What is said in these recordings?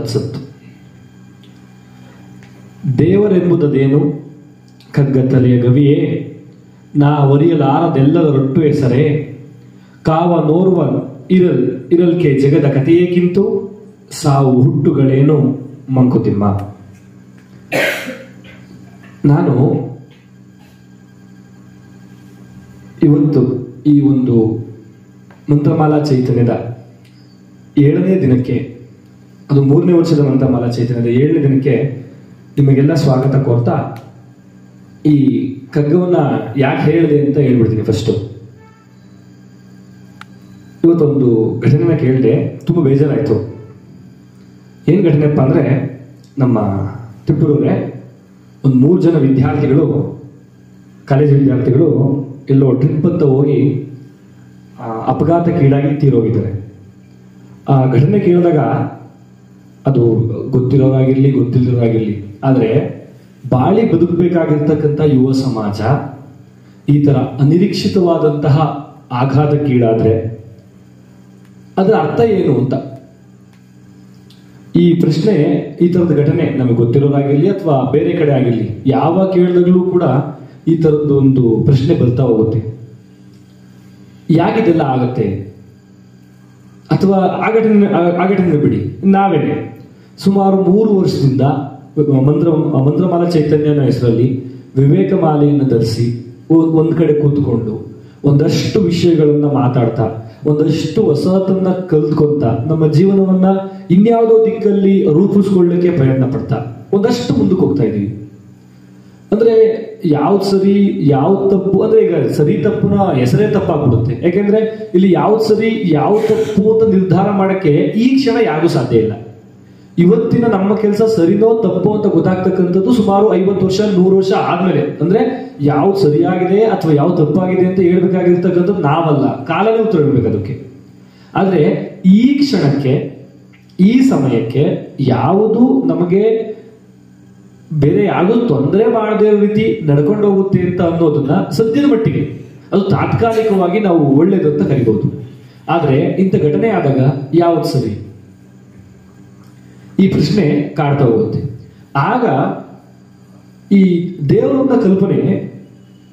ತತ್ಸತ್. ದೇವರೆಂಬುದೇನು ಕಗ್ಗತ್ತಲೆಯ ಗವಿಯೇ, ನಾ ಒರಿಯಲಾರದೆಲ್ಲದ ರೊಟ್ಟು ಹೆಸರೇ, ಕಾವ ನೋರ್ವ ಇರಲ್ಕೆ ಜಗದ ಕಥೆಯೇಕಿಂತು, ಸಾವು ಹುಟ್ಟುಗಳೇನು ಮಂಕುತಿಮ್ಮ. ನಾನು ಇವತ್ತು ಈ ಒಂದು ಮಂತ್ರಮಾಲಾ ಚೈತನ್ಯದ 7ನೇ ದಿನಕ್ಕೆ, ಅದು 3ನೇ ವರ್ಷದ ಮಂತ್ರಮಾಲಾ ಚೈತನ್ಯದ 7ನೇ ದಿನಕ್ಕೆ ನಿಮಗೆಲ್ಲ ಸ್ವಾಗತ ಕೋರ್ತಾ, ಈ ಕಗ್ಗವನ್ನ ಯಾಕೆ ಹೇಳಿದೆ ಅಂತ ಹೇಳ್ಬಿಡ್ತೀನಿ. ಫಸ್ಟು ಇವತ್ತೊಂದು ಘಟನೆನ ಕೇಳಿದೆ, ತುಂಬ ಬೇಜಾರಾಯಿತು. ಏನು ಘಟನೆಪ್ಪ ಅಂದರೆ, ನಮ್ಮ ತಿಪ್ಪೂರವರೇ ಒಂದು 3 ಜನ ವಿದ್ಯಾರ್ಥಿಗಳು, ಕಾಲೇಜು ವಿದ್ಯಾರ್ಥಿಗಳು ಎಲ್ಲೋ ಟ್ರಿಪ್ ಅಂತ ಹೋಗಿ ಅಪಘಾತಕ್ಕೀಡಾಗಿ ತೀರೋಗಿದ್ದಾರೆ. ಆ ಘಟನೆ ಕೇಳಿದಾಗ ಅದು ಗೊತ್ತಿರೋರಾಗಿರ್ಲಿ ಗೊತ್ತಿಲ್ಲದವರಾಗಿರ್ಲಿ, ಆದರೆ ಬಾಳಿ ಬದುಕಬೇಕಾಗಿರ್ತಕ್ಕಂಥ ಯುವ ಸಮಾಜ ಈ ಥರ ಅನಿರೀಕ್ಷಿತವಾದಂತಹ ಆಘಾತಕ್ಕೀಡಾದರೆ ಅದರ ಅರ್ಥ ಏನು ಅಂತ ಈ ಪ್ರಶ್ನೆ, ಈ ಥರದ ಘಟನೆ ನಮಗೆ ಗೊತ್ತಿರೋರಾಗಿರ್ಲಿ ಅಥವಾ ಬೇರೆ ಕಡೆ ಆಗಿರಲಿ, ಯಾವ ಕೇಳಿದಾಗಲೂ ಕೂಡ ಈ ಥರದ್ದು ಒಂದು ಪ್ರಶ್ನೆ ಬರ್ತಾ ಹೋಗುತ್ತೆ. ಯಾಕಿದೆಲ್ಲ ಆಗತ್ತೆ? ಅಥವಾ ಆ ಘಟನೆ ಬಿಡಿ, ನಾವೇನೆ ಸುಮಾರು 3 ವರ್ಷದಿಂದ ಮಂತ್ರಮಾಲಾ ಚೈತನ್ಯನ ಹೆಸರಲ್ಲಿ ವಿವೇಕ ಮಾಲೆಯನ್ನು ಧರಿಸಿ ಒಂದ್ ಕಡೆ ಕೂತ್ಕೊಂಡು ಒಂದಷ್ಟು ವಿಷಯಗಳನ್ನ ಮಾತಾಡ್ತಾ, ಒಂದಷ್ಟು ಹೊಸತನ್ನ ಕಲ್ತ್ಕೊಂತ, ನಮ್ಮ ಜೀವನವನ್ನ ಇನ್ಯಾವುದೋ ದಿಕ್ಕಲ್ಲಿ ರೂಪಿಸ್ಕೊಳ್ಳಿಕ್ಕೆ ಪ್ರಯತ್ನ ಪಡ್ತಾ ಒಂದಷ್ಟು ಮುಂದಕ್ಕೆ ಹೋಗ್ತಾ ಇದೀವಿ. ಅಂದ್ರೆ ಯಾವ್ದು ಸರಿ ಯಾವ್ದು ತಪ್ಪು, ಅಂದ್ರೆ ಈಗ ಸರಿ ತಪ್ಪುನ ಹೆಸರೇ ತಪ್ಪಾಗ್ಬಿಡುತ್ತೆ. ಯಾಕೆಂದ್ರೆ ಇಲ್ಲಿ ಯಾವ್ದು ಸರಿ ಯಾವ್ದು ತಪ್ಪು ಅಂತ ನಿರ್ಧಾರ ಮಾಡಕ್ಕೆ ಈ ಕ್ಷಣ ಯಾರಿಗೂ ಸಾಧ್ಯ ಇಲ್ಲ. ಇವತ್ತಿನ ನಮ್ಮ ಕೆಲಸ ಸರಿನೋ ತಪ್ಪೋ ಅಂತ ಗೊತ್ತಾಗ್ತಕ್ಕಂಥದ್ದು ಸುಮಾರು 50 ವರ್ಷ 100 ವರ್ಷ ಆದ್ಮೇಲೆ. ಅಂದ್ರೆ ಯಾವ್ದು ಸರಿಯಾಗಿದೆ ಅಥವಾ ಯಾವ್ದು ತಪ್ಪಾಗಿದೆ ಅಂತ ಹೇಳ್ಬೇಕಾಗಿರ್ತಕ್ಕಂಥದ್ದು ನಾವಲ್ಲ, ಕಾಲನೇ ಉತ್ತರ ಹೇಳ್ಬೇಕು ಅದಕ್ಕೆ. ಆದ್ರೆ ಈ ಕ್ಷಣಕ್ಕೆ, ಈ ಸಮಯಕ್ಕೆ ಯಾವುದು ನಮಗೆ ಬೇರೆ ಯಾವುದು ತೊಂದರೆ ಮಾಡದೇ ಇರೋ ರೀತಿ ನಡ್ಕೊಂಡು ಹೋಗುತ್ತೆ ಅಂತ ಅನ್ನೋದನ್ನ ಸದ್ಯದ ಮಟ್ಟಿಗೆ ಅದು ತಾತ್ಕಾಲಿಕವಾಗಿ ನಾವು ಒಳ್ಳೇದು ಅಂತ ಕರಿಬಹುದು. ಆದ್ರೆ ಇಂಥ ಘಟನೆ ಆದಾಗ ಯಾವ್ದು ಸರಿ, ಈ ಪ್ರಶ್ನೆ ಕಾಡ್ತಾ ಹೋಗುತ್ತೆ. ಆಗ ಈ ದೇವರನ್ನ ಕಲ್ಪನೆ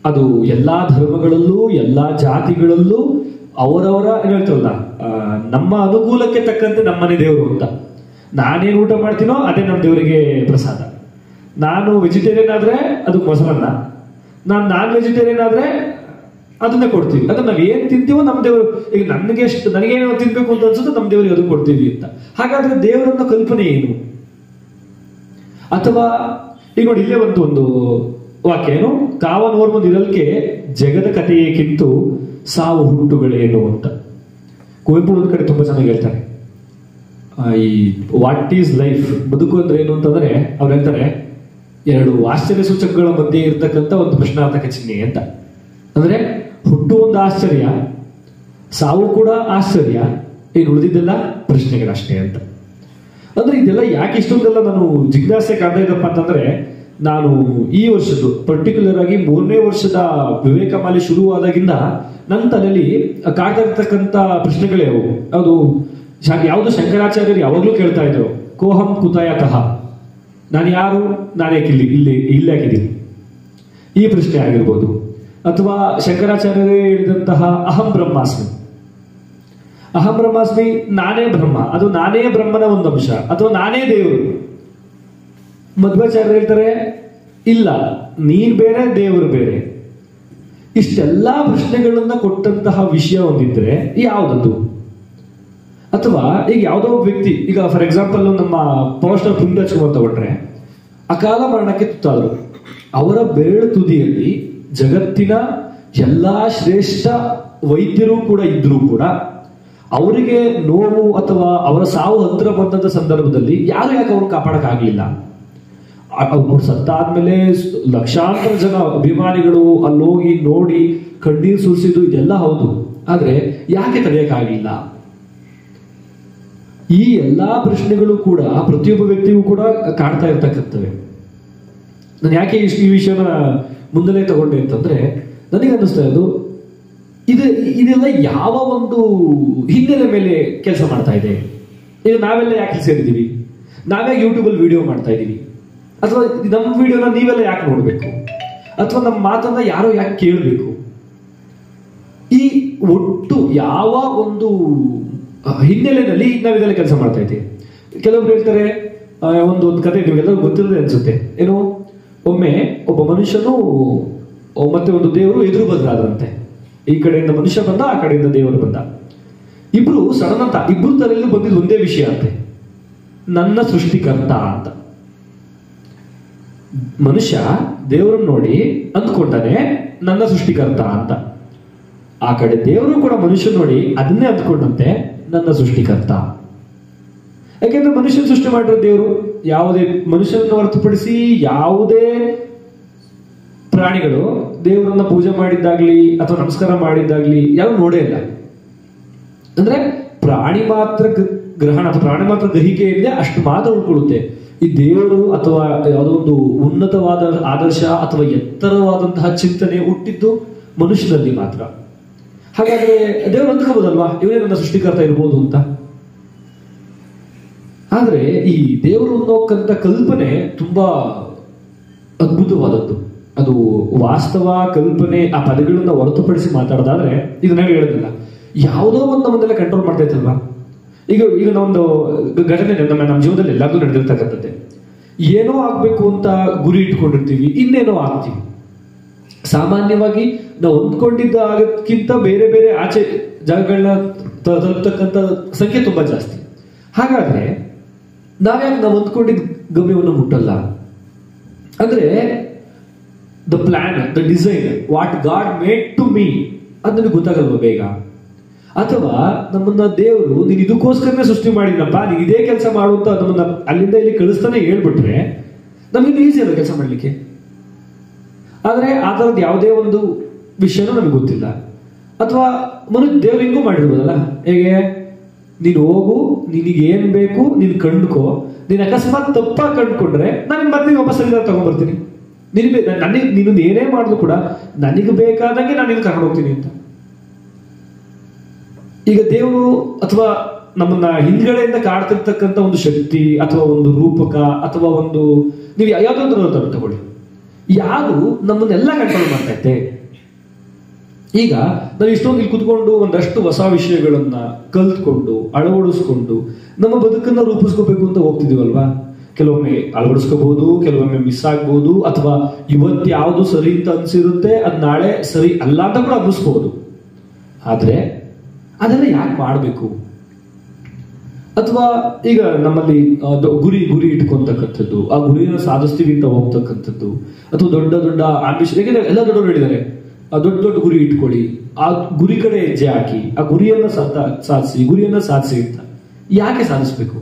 ಅದು ಎಲ್ಲಾ ಧರ್ಮಗಳಲ್ಲೂ ಎಲ್ಲಾ ಜಾತಿಗಳಲ್ಲೂ ಅವರವರ ಏನ್ ಹೇಳ್ತಾರಲ್ಲ, ನಮ್ಮ ಅನುಕೂಲಕ್ಕೆ ತಕ್ಕಂತೆ ನಮ್ಮನೆ ದೇವರು ಅಂತ. ನಾನೇನು ಊಟ ಮಾಡ್ತೀನೋ ಅದೇ ನಮ್ಮ ದೇವರಿಗೆ ಪ್ರಸಾದ. ನಾನು ವೆಜಿಟೇರಿಯನ್ ಆದ್ರೆ ಅದು ಮೊಸರನ್ನ, ನಾನು ನಾನ್ ವೆಜಿಟೇರಿಯನ್ ಆದ್ರೆ ಅದನ್ನ ಕೊಡ್ತೀವಿ. ಅಂದ್ರೆ ನಾವ್ ಏನ್ ತಿಂತೀವೋ ನಮ್ಮ ದೇವರು, ಈಗ ನನಗೇನೋ ತಿನ್ಬೇಕು ಅಂತ ಅನ್ಸುತ್ತೆ ನಮ್ಮ ದೇವರಿಗೆ ಅದು ಕೊಡ್ತೀವಿ ಅಂತ. ಹಾಗಾದ್ರೆ ದೇವರನ್ನ ಕಲ್ಪನೆ ಏನು? ಅಥವಾ ಈಗ ನೋಡಿ, ಇಲ್ಲೇ ಒಂದು ವಾಕ್ಯ ಏನು, ಕಾವನೋರ್ಮೊಂದು ಇರಲ್ಕೆ ಜಗದ ಕಥೆಯೇಕಿಂತು ಸಾವು ಹುಟ್ಟುಗಳೇನು ಅಂತ. ಕುವೆಂಪು ಒಂದ್ ಕಡೆ ತುಂಬಾ ಚೆನ್ನಾಗಿ ಹೇಳ್ತಾರೆ, ಈ ವಾಟ್ ಈಸ್ ಲೈಫ್, ಬದುಕು ಅಂದ್ರೆ ಏನು ಅಂತಂದ್ರೆ ಅವ್ರು ಹೇಳ್ತಾರೆ, 2 ಆಶ್ಚರ್ಯ ಸೂಚಕಗಳ ಮಧ್ಯೆ ಇರ್ತಕ್ಕಂಥ ಒಂದು ಪ್ರಶ್ನಾರ್ಥಕ ಚಿಹ್ನೆ ಅಂತ. ಅಂದ್ರೆ ಹುಟ್ಟು ಒಂದು ಆಶ್ಚರ್ಯ, ಸಾವು ಕೂಡ ಆಶ್ಚರ್ಯ, ಈಗ ಉಳಿದಿದ್ದೆಲ್ಲ ಪ್ರಶ್ನೆಗಳಷ್ಟೇ ಅಂತ. ಅಂದ್ರೆ ಇದೆಲ್ಲ ಯಾಕೆ ಇಷ್ಟೊಂದೆಲ್ಲ ನಾನು ಜಿಜ್ಞಾಸೆ ಕಾಣ್ತಾ ಇದ್ದಪ್ಪ ಅಂತಂದ್ರೆ, ನಾನು ಈ ವರ್ಷದ್ದು ಪರ್ಟಿಕ್ಯುಲರ್ ಆಗಿ 3ನೇ ವರ್ಷದ ವಿವೇಕ ಮಾಲೆ ಶುರುವಾದಾಗಿಂದ ನನ್ನ ತಲೆಯಲ್ಲಿ ಕಾಡ್ತಾ ಇರ್ತಕ್ಕಂಥ ಪ್ರಶ್ನೆಗಳೇ ಅವು. ಯಾವುದು ಶಂಕರಾಚಾರ್ಯರು ಯಾವಾಗ್ಲೂ ಕೇಳ್ತಾ ಇದ್ರು, ಕೋಹಂ ಕುತಯತಃ, ನಾನು ಯಾರು, ನಾನೇಕೆ ಇಲ್ಲಿ ಹಾಕಿದ್ದೀನಿ, ಈ ಪ್ರಶ್ನೆ ಆಗಿರ್ಬೋದು. ಅಥವಾ ಶಂಕರಾಚಾರ್ಯರೇ ಹೇಳಿದಂತಹ ಅಹಂ ಬ್ರಹ್ಮಾಸ್ಮಿ, ನಾನೇ ಬ್ರಹ್ಮ, ಅದು ನಾನೇ ಬ್ರಹ್ಮನ ಒಂದು ಅಂಶ, ಅಥವಾ ನಾನೇ ದೇವರು. ಮಧ್ವಾಚಾರ್ಯರು ಹೇಳ್ತಾರೆ, ಇಲ್ಲ, ನೀನ್ ಬೇರೆ ದೇವರು ಬೇರೆ. ಇಷ್ಟೆಲ್ಲಾ ಪ್ರಶ್ನೆಗಳನ್ನ ಕೊಟ್ಟಂತಹ ವಿಷಯ ಒಂದಿದ್ರೆ ಯಾವ್ದದು? ಅಥವಾ ಈಗ ಯಾವುದೋ ಒಬ್ಬ ವ್ಯಕ್ತಿ, ಈಗ ಫಾರ್ ಎಕ್ಸಾಂಪಲ್ ನಮ್ಮ ಪವರ್ ಸ್ಟಾರ್ ಪುನೀತ್ ರಾಜ್ಕುಮಾರ್ ತಗೊಂಡ್ರೆ, ಅಕಾಲ ಮರಣಕ್ಕೆ ತುತ್ತಾದರು. ಅವರ ಬೆರಳು ತುದಿಯಲ್ಲಿ ಜಗತ್ತಿನ ಎಲ್ಲಾ ಶ್ರೇಷ್ಠ ವೈದ್ಯರು ಕೂಡ ಇದ್ರೂ ಕೂಡ ಅವರಿಗೆ ನೋವು ಅಥವಾ ಅವರ ಸಾವು ಹತ್ತಿರ ಬಂದಂತ ಸಂದರ್ಭದಲ್ಲಿ ಯಾಕೆ ಅವ್ರನ್ನ ಕಾಪಾಡಕ್ ಆಗ್ಲಿಲ್ಲ? ಅವ್ರು ಸತ್ತಾದ್ಮೇಲೆ ಲಕ್ಷಾಂತರ ಜನ ಅಭಿಮಾನಿಗಳು ಅಲ್ಲೋಗಿ ನೋಡಿ ಕಣ್ಣೀರು ಸುರಿಸಿದ್ದು ಇದೆಲ್ಲ ಹೌದು, ಆದ್ರೆ ಯಾಕೆ ತಡೆಯಕ್ಕಾಗ್ಲಿಲ್ಲ? ಈ ಎಲ್ಲಾ ಪ್ರಶ್ನೆಗಳು ಕೂಡ ಪ್ರತಿಯೊಬ್ಬ ವ್ಯಕ್ತಿಗೂ ಕೂಡ ಕಾಡ್ತಾ ಇರ್ತಕ್ಕಂಥವೆ. ನಾನು ಯಾಕೆ ಈ ವಿಷಯನ ಮುಂದಲೇ ತಗೊಂಡೆ ಅಂತಂದ್ರೆ, ನನಗೆ ಅನ್ನಿಸ್ತಾ ಇದ್ದು ಇದೆಲ್ಲ ಯಾವ ಒಂದು ಹಿನ್ನೆಲೆ ಮೇಲೆ ಕೆಲಸ ಮಾಡ್ತಾ ಇದೆ. ಈಗ ನಾವೆಲ್ಲ ಯಾಕೆ ಸೇರಿದ್ದೀವಿ? ನಾವೇ ಯೂಟ್ಯೂಬಲ್ಲಿ ವಿಡಿಯೋ ಮಾಡ್ತಾ ಇದ್ದೀವಿ, ಅಥವಾ ನಮ್ಮ ವಿಡಿಯೋನ ನೀವೆಲ್ಲ ಯಾಕೆ ನೋಡ್ಬೇಕು, ಅಥವಾ ನಮ್ಮ ಮಾತನ್ನ ಯಾರೋ ಯಾಕೆ ಕೇಳಬೇಕು? ಈ ಒಟ್ಟು ಯಾವ ಒಂದು ಹಿನ್ನೆಲೆಯಲ್ಲಿ ನಾವಿದೆಲ್ಲ ಕೆಲಸ ಮಾಡ್ತಾ ಇದ್ದೀವಿ. ಕೆಲವೊಬ್ರು ಹೇಳ್ತಾರೆ, ಒಂದು ಕತೆ ನಿಮಗೆಲ್ಲರೂ ಗೊತ್ತಿರೋದೇ ಅನ್ಸುತ್ತೆ, ಏನು, ಒಮ್ಮೆ ಒಬ್ಬ ಮನುಷ್ಯನು ಮತ್ತೆ ಒಂದು ದೇವರು ಎದುರು ಬದಲಾದ್ರಂತೆ. ಈ ಕಡೆಯಿಂದ ಮನುಷ್ಯ ಬಂದ, ಆ ಕಡೆಯಿಂದ ದೇವರು ಬಂದ. ಇಬ್ರು ಸಡನ್ ಅಂತ ಇಬ್ರು ತಲೆಯಲ್ಲಿ ಬಂದಿದ್ದು ಒಂದೇ ವಿಷಯ ಅಂತೆ, ನನ್ನ ಸೃಷ್ಟಿಕರ್ತ ಅಂತ. ಮನುಷ್ಯ ದೇವರನ್ನು ನೋಡಿ ಅಂದ್ಕೊಂಡಾನೆ ನನ್ನ ಸೃಷ್ಟಿಕರ್ತ ಅಂತ. ಆ ಕಡೆ ದೇವರು ಕೂಡ ಮನುಷ್ಯ ನೋಡಿ ಅದನ್ನೇ ಅಂದ್ಕೊಂಡಂತೆ ನನ್ನ ಸೃಷ್ಟಿಕರ್ತ. ಯಾಕೆಂದ್ರೆ ಮನುಷ್ಯನ ಸೃಷ್ಟಿ ಮಾಡಿರೋ ದೇವರು ಯಾವುದೇ ಮನುಷ್ಯನನ್ನು ಹೊರತುಪಡಿಸಿ ಯಾವುದೇ ಪ್ರಾಣಿಗಳು ದೇವರನ್ನ ಪೂಜೆ ಮಾಡಿದ್ದಾಗ್ಲಿ ಅಥವಾ ನಮಸ್ಕಾರ ಮಾಡಿದ್ದಾಗ್ಲಿ ಯಾರು ನೋಡೇ ಇಲ್ಲ. ಅಂದ್ರೆ ಪ್ರಾಣಿ ಮಾತ್ರ ಗ್ರಹಣ ಅಥವಾ ಪ್ರಾಣಿ ಮಾತ್ರ ಗ್ರಹಿಕೆಯಿಂದ ಅಷ್ಟು ಮಾತ್ರ ಉಳ್ಕೊಳ್ಳುತ್ತೆ. ಈ ದೇವರು ಅಥವಾ ಯಾವುದೋ ಒಂದು ಉನ್ನತವಾದ ಆದರ್ಶ ಅಥವಾ ಎತ್ತರವಾದಂತಹ ಚಿಂತನೆ ಹುಟ್ಟಿದ್ದು ಮನುಷ್ಯನಲ್ಲಿ ಮಾತ್ರ. ಹಾಗಾದ್ರೆ ದೇವರು ಅಂದ್ಕೋಬೋದಲ್ವಾ, ಇವನೇ ನನ್ನ ಸೃಷ್ಟಿಕರ್ತ ಇರ್ಬೋದು ಅಂತ. ಆದ್ರೆ ಈ ದೇವರು ಅನ್ನೋಕ್ಕಂತ ಕಲ್ಪನೆ ತುಂಬಾ ಅದ್ಭುತವಾದದ್ದು. ಅದು ವಾಸ್ತವ ಕಲ್ಪನೆ, ಆ ಪದಗಳನ್ನ ಹೊರತುಪಡಿಸಿ ಮಾತಾಡೋದಾದ್ರೆ ಇದನ್ನ ಹೇಳೋದಿಲ್ಲ, ಯಾವುದೋ ಒಂದು ನಮ್ಮನ್ನೆಲ್ಲ ಕಂಟ್ರೋಲ್ ಮಾಡ್ತಾ ಇತ್ತಲ್ವಾ. ಈಗ ನಾವೊಂದು ಘಟನೆ ನಮ್ಮ ಜೀವನದಲ್ಲಿ ಎಲ್ಲರಿಗೂ ನಡೆದಿರ್ತಕ್ಕಂಥದ್ದೇ. ಏನೋ ಆಗ್ಬೇಕು ಅಂತ ಗುರಿ ಇಟ್ಕೊಂಡಿರ್ತೀವಿ, ಇನ್ನೇನೋ ಆಗ್ತೀವಿ. ಸಾಮಾನ್ಯವಾಗಿ ನಾವು ಅಂದ್ಕೊಂಡಿದ್ದಕ್ಕಿಂತ ಬೇರೆ ಬೇರೆ ಆಚೆ ಜಾಗಗಳನ್ನ ತಲುಪತಕ್ಕಂಥ ಸಂಖ್ಯೆ ತುಂಬಾ ಜಾಸ್ತಿ. ಹಾಗಾದ್ರೆ ನಾವ್ಯಾಕೆ ನಾವು ಅಂದ್ಕೊಂಡಿದ್ದ ಗಮ್ಯವನ್ನು ಮುಟ್ಟಲ್ಲ? ಅಂದ್ರೆ the plan, the design, what god made to me ಅದು ನಮಗೆ ಗೊತ್ತಾಗಲ್ವ ಬೇಗ? ಅಥವಾ ನಮ್ಮನ್ನ ದೇವರು ನೀನು ಇದಕ್ಕೋಸ್ಕರನೇ ಸೃಷ್ಟಿ ಮಾಡಿದ್ನಪ್ಪ, ನೀನು ಇದೇ ಕೆಲಸ ಮಾಡುವಂತ ನಮ್ಮನ್ನ ಅಲ್ಲಿಂದ ಇಲ್ಲಿ ಕಳಿಸ್ತಾನೆ ಹೇಳ್ಬಿಟ್ರೆ ನಮಗೆ ಈಸಿ ಅಲ್ಲ ಕೆಲಸ ಮಾಡ್ಲಿಕ್ಕೆ. ಆದ್ರೆ ಆ ಥರದ್ದು ಯಾವುದೇ ಒಂದು ವಿಷಯನೂ ನಮಗೆ ಗೊತ್ತಿಲ್ಲ. ಅಥವಾ ದೇವ್ರು ಹಿಂಗೂ ಮಾಡಿರ್ಬೋದಲ್ಲ, ಹೇಗೆ, ನೀನು ಹೋಗು, ನಿನಗೆ ಏನ್ ಬೇಕು ನೀನು ಕಂಡುಕೋ, ನೀನು ಅಕಸ್ಮಾತ್ ತಪ್ಪಾಗಿ ಕಂಡುಕೊಂಡ್ರೆ ನಾನು ಮತ್ತೆ ವಾಪಸ್ ಸರಿಯಾಗಿ ತಗೊಂಡ್ಬರ್ತೀನಿ. ನನಗೆ ನೀನು ಏನೇ ಮಾಡಿದ್ರು ಕೂಡ ನನಗೆ ಬೇಕಾದಂಗೆ ನಾನು ನಿನ್ನ ಕರ್ಕೊಂಡು ಹೋಗ್ತೀನಿ ಅಂತ. ಈಗ ದೇವರು ಅಥವಾ ನಮ್ಮನ್ನ ಹಿಂದ್ಗಡೆಯಿಂದ ಕಾಡ್ತಿರ್ತಕ್ಕಂಥ ಒಂದು ಶಕ್ತಿ ಅಥವಾ ಒಂದು ರೂಪಕ ಅಥವಾ ಒಂದು ನೀವು ಯಾವ್ದಾದ್ರು ತಗೊಳ್ಳಿ, ಯಾವುದು ನಮ್ಮನ್ನೆಲ್ಲ ಕಂಟ್ರೋಲ್ ಮಾಡ್ತಾ ಇತ್ತೆ. ಈಗ ನಾವು ಇಷ್ಟೊಂದು ಇಲ್ಲಿ ಕುತ್ಕೊಂಡು ಒಂದಷ್ಟು ಹೊಸ ವಿಷಯಗಳನ್ನ ಕಲ್ತ್ಕೊಂಡು ಅಳವಡಿಸ್ಕೊಂಡು ನಮ್ಮ ಬದುಕನ್ನ ರೂಪಿಸ್ಕೋಬೇಕು ಅಂತ ಹೋಗ್ತಿದೀವಲ್ವಾ. ಕೆಲವೊಮ್ಮೆ ಅಳವಡಿಸ್ಕೋಬಹುದು, ಕೆಲವೊಮ್ಮೆ ಮಿಸ್ ಆಗ್ಬಹುದು, ಅಥವಾ ಇವತ್ತು ಯಾವುದು ಸರಿ ಅಂತ ಅನ್ಸಿರುತ್ತೆ ಅದ್ ನಾಳೆ ಸರಿ ಅಲ್ಲ ಅಂತ ಕೂಡ ಅನ್ನಿಸ್ಬಹುದು. ಆದ್ರೆ ಅದೆಲ್ಲ ಯಾಕೆ ಮಾಡಬೇಕು? ಅಥವಾ ಈಗ ನಮ್ಮಲ್ಲಿ ಗುರಿ ಇಟ್ಕೊಂತಕ್ಕಂಥದ್ದು, ಆ ಗುರಿಯನ್ನು ಸಾಧಿಸ್ತೀವಿ ಅಂತ ಹೋಗ್ತಕ್ಕಂಥದ್ದು, ಅಥವಾ ದೊಡ್ಡ ದೊಡ್ಡ ಆಂಬಿಷನ್, ಯಾಕೆಂದ್ರೆ ಎಲ್ಲ ದೊಡ್ಡವರು ಹೇಳಿದ್ದಾರೆ ದೊಡ್ಡ ದೊಡ್ಡ ಗುರಿ ಇಟ್ಕೊಳ್ಳಿ, ಆ ಗುರಿ ಕಡೆ ಹೆಜ್ಜೆ ಹಾಕಿ, ಆ ಗುರಿಯನ್ನ ಸಾಧಿಸಿ ಅಂತ. ಯಾಕೆ ಸಾಧಿಸ್ಬೇಕು?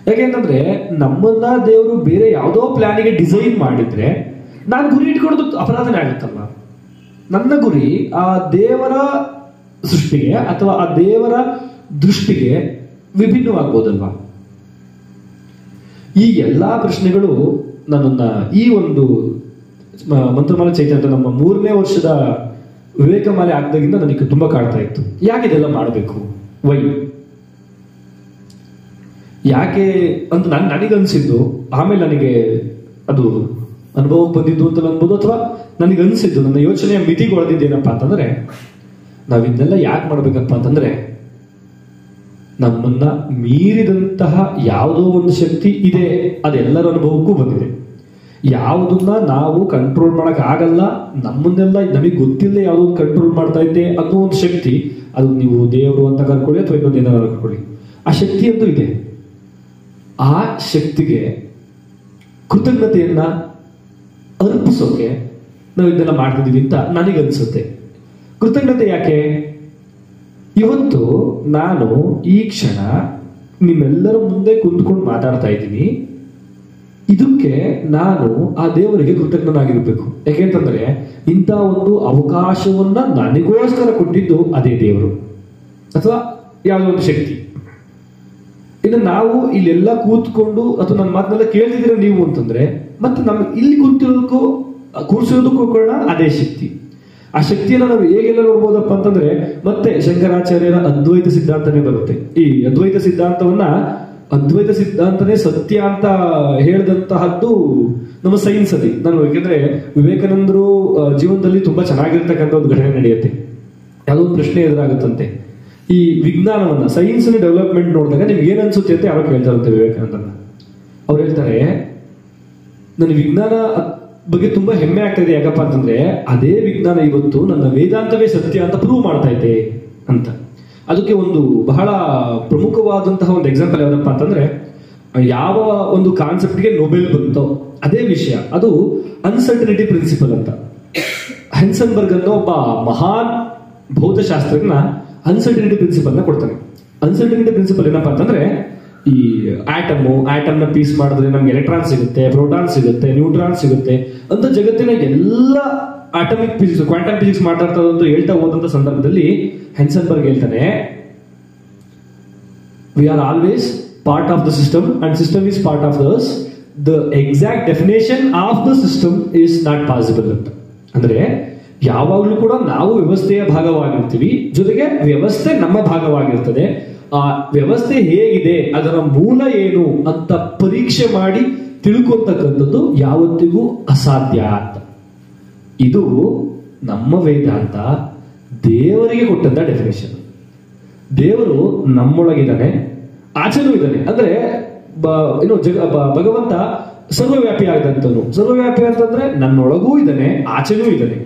ಯಾಕೆಂತಂದ್ರೆ ನಮ್ಮನ್ನ ದೇವರು ಬೇರೆ ಯಾವುದೋ ಪ್ಲಾನಿಗೆ ಡಿಸೈನ್ ಮಾಡಿದ್ರೆ ನಾನು ಗುರಿ ಇಟ್ಕೊಳ್ಳೋದು ಅಪರಾಧನೇ ಆಗುತ್ತಲ್ಲ. ನನ್ನ ಗುರಿ ಆ ದೇವರ ಸೃಷ್ಟಿಗೆ ಅಥವಾ ಆ ದೇವರ ದೃಷ್ಟಿಗೆ ವಿಭಿನ್ನವಾಗ್ಬೋದಲ್ವಾ. ಈ ಎಲ್ಲಾ ಪ್ರಶ್ನೆಗಳು ನನ್ನನ್ನ ಈ ಒಂದು ಮಂತ್ರಮಾಲೆ ಚೈತನ್ಯ ನಮ್ಮ 3ನೇ ವರ್ಷದ ವಿವೇಕಮಾಲೆ ಆಗದಾಗಿಂದ ನನಗೆ ತುಂಬಾ ಕಾಡ್ತಾ ಇತ್ತು. ಯಾಕೆ ಇದೆಲ್ಲ ಮಾಡಬೇಕು, ವೈ, ಯಾಕೆ ಅಂತ ನನಗನ್ಸಿದ್ದು. ಆಮೇಲೆ ನನಗೆ ಅದು ಅನುಭವಕ್ಕೆ ಬಂದಿದ್ದು ಅಂತ ಅನ್ಬೋದು, ಅಥವಾ ನನಗನ್ಸಿದ್ದು, ನನ್ನ ಯೋಚನೆಯ ಮಿತಿಗೊಳದಿದ್ದೇನಪ್ಪ ಅಂತಂದ್ರೆ, ನಾವಿದೆಲ್ಲ ಯಾಕೆ ಮಾಡ್ಬೇಕಪ್ಪ ಅಂತಂದ್ರೆ, ನಮ್ಮನ್ನ ಮೀರಿದಂತಹ ಯಾವುದೋ ಒಂದು ಶಕ್ತಿ ಇದೆ, ಅದೆಲ್ಲರ ಅನುಭವಕ್ಕೂ ಬಂದಿದೆ. ಯಾವುದನ್ನ ನಾವು ಕಂಟ್ರೋಲ್ ಮಾಡಕ್ ಆಗಲ್ಲ, ನಮ್ಮನ್ನೆಲ್ಲ ನಮಗೆ ಗೊತ್ತಿಲ್ಲ ಯಾವುದೊಂದು ಕಂಟ್ರೋಲ್ ಮಾಡ್ತಾ ಇದ್ದೆ ಅನ್ನೋ ಒಂದು ಶಕ್ತಿ, ಅದು ನೀವು ದೇವರು ಅಂತ ಕರ್ಕೊಳ್ಳಿ ಅಥವಾ ಇನ್ನೊಂದೇನಾದ್ರು ಕರ್ಕೊಳ್ಳಿ, ಆ ಶಕ್ತಿ ಅಂತೂ ಇದೆ. ಆ ಶಕ್ತಿಗೆ ಕೃತಜ್ಞತೆಯನ್ನ ಅರ್ಪಿಸೋಕೆ ನಾವು ಇದನ್ನೆಲ್ಲ ಮಾಡ್ತಿದೀವಿ ಅಂತ ನನಗನ್ಸುತ್ತೆ. ಕೃತಜ್ಞತೆ ಯಾಕೆ? ಇವತ್ತು ನಾನು ಈ ಕ್ಷಣ ನಿಮ್ಮೆಲ್ಲರ ಮುಂದೆ ಕುಂತ್ಕೊಂಡು ಮಾತಾಡ್ತಾ ಇದ್ದೀನಿ, ಇದಕ್ಕೆ ನಾನು ಆ ದೇವರಿಗೆ ಕೃತಜ್ಞನಾಗಿರ್ಬೇಕು. ಯಾಕೆಂತಂದ್ರೆ ಇಂಥ ಒಂದು ಅವಕಾಶವನ್ನ ನನಗೋಸ್ಕರ ಕೊಟ್ಟಿದ್ದು ಅದೇ ದೇವರು ಅಥವಾ ಯಾವುದೋ ಒಂದು ಶಕ್ತಿ. ಇನ್ನು ನಾವು ಇಲ್ಲೆಲ್ಲ ಕೂತ್ಕೊಂಡು ಅಥವಾ ನನ್ನ ಮಾತನ್ನೆಲ್ಲ ಕೇಳ್ತಿದ್ದೀರ ನೀವು ಅಂತಂದ್ರೆ, ಮತ್ತೆ ನಮ್ಗೆ ಇಲ್ಲಿ ಕೂರ್ಸೋದಕ್ಕೂ ಕೂಡ ಅದೇ ಶಕ್ತಿ. ಆ ಶಕ್ತಿಯನ್ನ ನಾವು ಹೇಗೆಲ್ಲ ನೋಡ್ಬೋದಪ್ಪ ಅಂತಂದ್ರೆ, ಮತ್ತೆ ಶಂಕರಾಚಾರ್ಯರ ಅದ್ವೈತ ಸಿದ್ಧಾಂತನೇ ಬರುತ್ತೆ. ಈ ಅದ್ವೈತ ಸಿದ್ಧಾಂತವನ್ನ ಅದ್ವೈತ ಸಿದ್ಧಾಂತನೇ ಸತ್ಯ ಅಂತ ಹೇಳಿದಂತಹದ್ದು ನಮ್ಮ ಸೈನ್ಸ್ ಅಲ್ಲಿ. ನಾನು ಯಾಕೆಂದ್ರೆ ವಿವೇಕಾನಂದರು ಜೀವನದಲ್ಲಿ ತುಂಬಾ ಚೆನ್ನಾಗಿರ್ತಕ್ಕಂಥ ಒಂದು ಘಟನೆ ನಡೆಯುತ್ತೆ. ಯಾವುದೋ ಒಂದು ಪ್ರಶ್ನೆ ಎದುರಾಗುತ್ತಂತೆ, ಈ ವಿಜ್ಞಾನವನ್ನ ಸೈನ್ಸ್ ಡೆವಲಪ್ಮೆಂಟ್ ನೋಡಿದಾಗ ನಿಮ್ಗೆ ಏನ್ ಅನ್ಸುತ್ತೆ ಅಂತ ಯಾರೋ ಕೇಳ್ತಾರಂತೆ ವಿವೇಕಾನಂದರನ್ನ. ಅವ್ರು ಹೇಳ್ತಾರೆ, ನನ್ನ ವಿಜ್ಞಾನ ಬಗ್ಗೆ ತುಂಬಾ ಹೆಮ್ಮೆ ಆಗ್ತಾ ಇದೆ. ಯಾಕಪ್ಪ ಅಂತಂದ್ರೆ ಅದೇ ವಿಜ್ಞಾನ ಇವತ್ತು ನನ್ನ ವೇದಾಂತವೇ ಸತ್ಯ ಅಂತ ಪ್ರೂವ್ ಮಾಡ್ತಾ ಇದೆ ಅಂತ. ಅದಕ್ಕೆ ಒಂದು ಬಹಳ ಪ್ರಮುಖವಾದಂತಹ ಒಂದು ಎಕ್ಸಾಂಪಲ್ ಯಾವ್ದಪ್ಪ ಅಂತಂದ್ರೆ, ಯಾವ ಒಂದು ಕಾನ್ಸೆಪ್ಟ್ಗೆ ನೊಬೆಲ್ ಬಂತೋ ಅದೇ ವಿಷಯ, ಅದು ಅನ್ಸರ್ಟನಿಟಿ ಪ್ರಿನ್ಸಿಪಲ್ ಅಂತ. ಹೈಸೆನ್ಬರ್ಗ್ ಅನ್ನೋ ಒಬ್ಬ ಮಹಾನ್ ಭೌತಶಾಸ್ತ್ರಜ್ಞ ಅನ್ಸರ್ಟನಿಟಿ ಪ್ರಿನ್ಸಿಪಲ್ ನ ಕೊಡ್ತಾನೆ. ಅನ್ಸರ್ಟನಿಟಿ ಪ್ರಿನ್ಸಿಪಲ್ ಏನಪ್ಪಾ ಅಂತಂದ್ರೆ, ಈ ಆಟಮ್ ನ ಪೀಸ್ ಮಾಡಿದ್ರೆ ನಮ್ಗೆ ಎಲೆಕ್ಟ್ರಾನ್ ಸಿಗುತ್ತೆ, ಪ್ರೋಟಾನ್ ಸಿಗುತ್ತೆ, ನ್ಯೂಟ್ರಾನ್ ಸಿಗುತ್ತೆ ಅಂತ ಜಗತ್ತಿನ ಎಲ್ಲ ಅಟಮಿಕ್ ಫಿಸಿಕ್ಸ್, ಕ್ವಾಂಟಮ್ ಫಿಸಿಕ್ಸ್ ಮಾತಾಡ್ತಾ ಹೇಳ್ತಾ ಹೋದಂತ ಸಂದರ್ಭದಲ್ಲಿ ಹೈಸೆನ್ಬರ್ಗ್ ಹೇಳ್ತಾನೆ, we are always part of the system and system is part of us. The exact definition of the system is not possible ಅಂತ. ಅಂದ್ರೆ ಯಾವಾಗಲೂ ಕೂಡ ನಾವು ವ್ಯವಸ್ಥೆಯ ಭಾಗವಾಗಿರ್ತೀವಿ, ಜೊತೆಗೆ ವ್ಯವಸ್ಥೆ ನಮ್ಮ ಭಾಗವಾಗಿರ್ತದೆ. ಆ ವ್ಯವಸ್ಥೆ ಹೇಗಿದೆ, ಅದರ ಮೂಲ ಏನು ಅಂತ ಪರೀಕ್ಷೆ ಮಾಡಿ ತಿಳ್ಕೊತಕ್ಕಂಥದ್ದು ಯಾವತ್ತಿಗೂ ಅಸಾಧ್ಯ ಅಂತ. ಇದು ನಮ್ಮ ವೇದಾಂತ ದೇವರಿಗೆ ಕೊಟ್ಟಂತ ಡೆಫಿನೇಷನ್. ದೇವರು ನಮ್ಮೊಳಗಿದ್ದಾನೆ, ಆಚೆನೂ ಇದ್ದಾನೆ. ಅಂದ್ರೆ ಭಗವಂತ ಸರ್ವವ್ಯಾಪಿ ಆಗಿದಂತನು. ಸರ್ವವ್ಯಾಪಿ ಅಂತಂದ್ರೆ ನನ್ನೊಳಗೂ ಇದ್ದಾನೆ, ಆಚೆನೂ ಇದ್ದಾನೆ.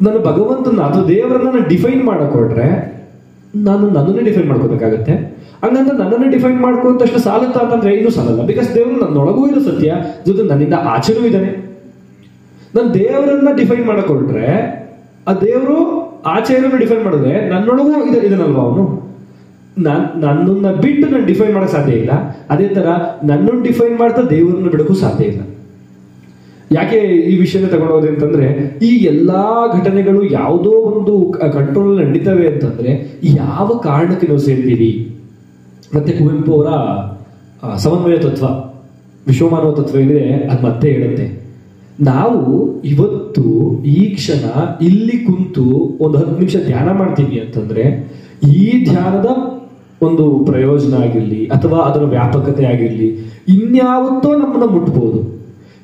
ನಾನು ಭಗವಂತನ ಅಥವಾ ದೇವರನ್ನ ಡಿಫೈನ್ ಮಾಡಕೊಟ್ರೆ ನಾನು ನನ್ನನ್ನೇ ಡಿಫೈನ್ ಮಾಡ್ಕೋಬೇಕಾಗತ್ತೆ. ಹಂಗಂತ ನನ್ನನ್ನು ಡಿಫೈನ್ ಮಾಡ್ಕೊಂತಷ್ಟು ಸಾಲುತ್ತಾ ಅಂತಂದ್ರೆ ಇನ್ನೂ ಸಾಲಲ್ಲ. ಬಿಕಾಸ್ ದೇವರು ನನ್ನೊಳಗೂ ಇರೋ ಸತ್ಯ, ಜೊತೆ ನನ್ನಿಂದ ಆಚೆನೂ ಇದ್ದಾನೆ. ನಾನು ದೇವರನ್ನ ಡಿಫೈನ್ ಮಾಡಕೊಟ್ರೆ ಆ ದೇವರು ಆಚೆಯನ್ನು ಡಿಫೈನ್ ಮಾಡಿದ್ರೆ ನನ್ನೊಳಗೂ ಇದನ್ನಲ್ವಾ ಅವನು. ನನ್ನನ್ನ ಬಿಟ್ಟು ನಾನು ಡಿಫೈನ್ ಮಾಡಕ್ ಸಾಧ್ಯ ಇಲ್ಲ. ಅದೇ ತರ ನನ್ನನ್ನು ಡಿಫೈನ್ ಮಾಡ್ತಾ ದೇವರನ್ನು ಬಿಡಕ್ಕೂ ಸಾಧ್ಯ ಇಲ್ಲ. ಯಾಕೆ ಈ ವಿಷಯನ ತಗೊಂಡೋದೆ ಅಂತಂದ್ರೆ, ಈ ಎಲ್ಲಾ ಘಟನೆಗಳು ಯಾವುದೋ ಒಂದು ಕಂಟ್ರೋಲ್ ನಡೀತವೆ ಅಂತಂದ್ರೆ ಯಾವ ಕಾರಣಕ್ಕೆ ನಾವು ಸೇರ್ತೀವಿ. ಮತ್ತೆ ಕುವೆಂಪು ಅವರ ಸಮನ್ವಯ ತತ್ವ, ವಿಶ್ವಮಾನವ ತತ್ವ ಏನಿದೆ ಅದು ಮತ್ತೆ ಹೇಳುತ್ತೆ, ನಾವು ಇವತ್ತು ಈ ಕ್ಷಣ ಇಲ್ಲಿ ಕುಂತು ಒಂದು 10 ನಿಮಿಷ ಧ್ಯಾನ ಮಾಡ್ತೀವಿ ಅಂತಂದ್ರೆ ಈ ಧ್ಯಾನದ ಒಂದು ಪ್ರಯೋಜನ ಆಗಿರ್ಲಿ ಅಥವಾ ಅದರ ವ್ಯಾಪಕತೆ ಆಗಿರ್ಲಿ ಇನ್ಯಾವತ್ತೋ ನಮ್ಮನ್ನ ಮುಟ್ಬಹುದು.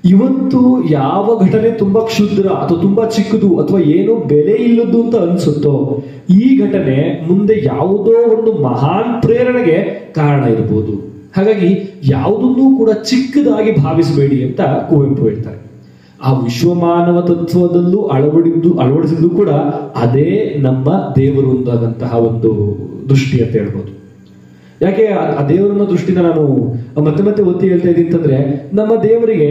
ಇವತ್ತು ಯಾವ ಘಟನೆ ತುಂಬಾ ಕ್ಷುದ್ರ ಅಥವಾ ತುಂಬಾ ಚಿಕ್ಕದು ಅಥವಾ ಏನೋ ಬೆಲೆ ಇಲ್ಲದ್ದು ಅಂತ ಅನ್ಸುತ್ತೋ, ಈ ಘಟನೆ ಮುಂದೆ ಯಾವುದೋ ಒಂದು ಮಹಾನ್ ಪ್ರೇರಣೆಗೆ ಕಾರಣ ಇರಬಹುದು. ಹಾಗಾಗಿ ಯಾವುದನ್ನೂ ಕೂಡ ಚಿಕ್ಕದಾಗಿ ಭಾವಿಸಬೇಡಿ ಅಂತ ಕುವೆಂಪು ಹೇಳ್ತಾರೆ. ಆ ವಿಶ್ವಮಾನವ ತತ್ವದಲ್ಲೂ ಅಳವಡಿಸಿದ್ದು ಕೂಡ ಅದೇ ನಮ್ಮ ದೇವರು ಅಂತಾದಂತಹ ಒಂದು ದೃಷ್ಟಿ ಅಂತ ಹೇಳ್ಬೋದು. ಯಾಕೆ ಆ ದೇವರನ್ನ ದೃಷ್ಟಿನ ನಾನು ಮತ್ತೆ ಮತ್ತೆ ಒತ್ತಿ ಹೇಳ್ತಾ ಇದ್ದೀನಿ ಅಂತಂದ್ರೆ, ನಮ್ಮ ದೇವರಿಗೆ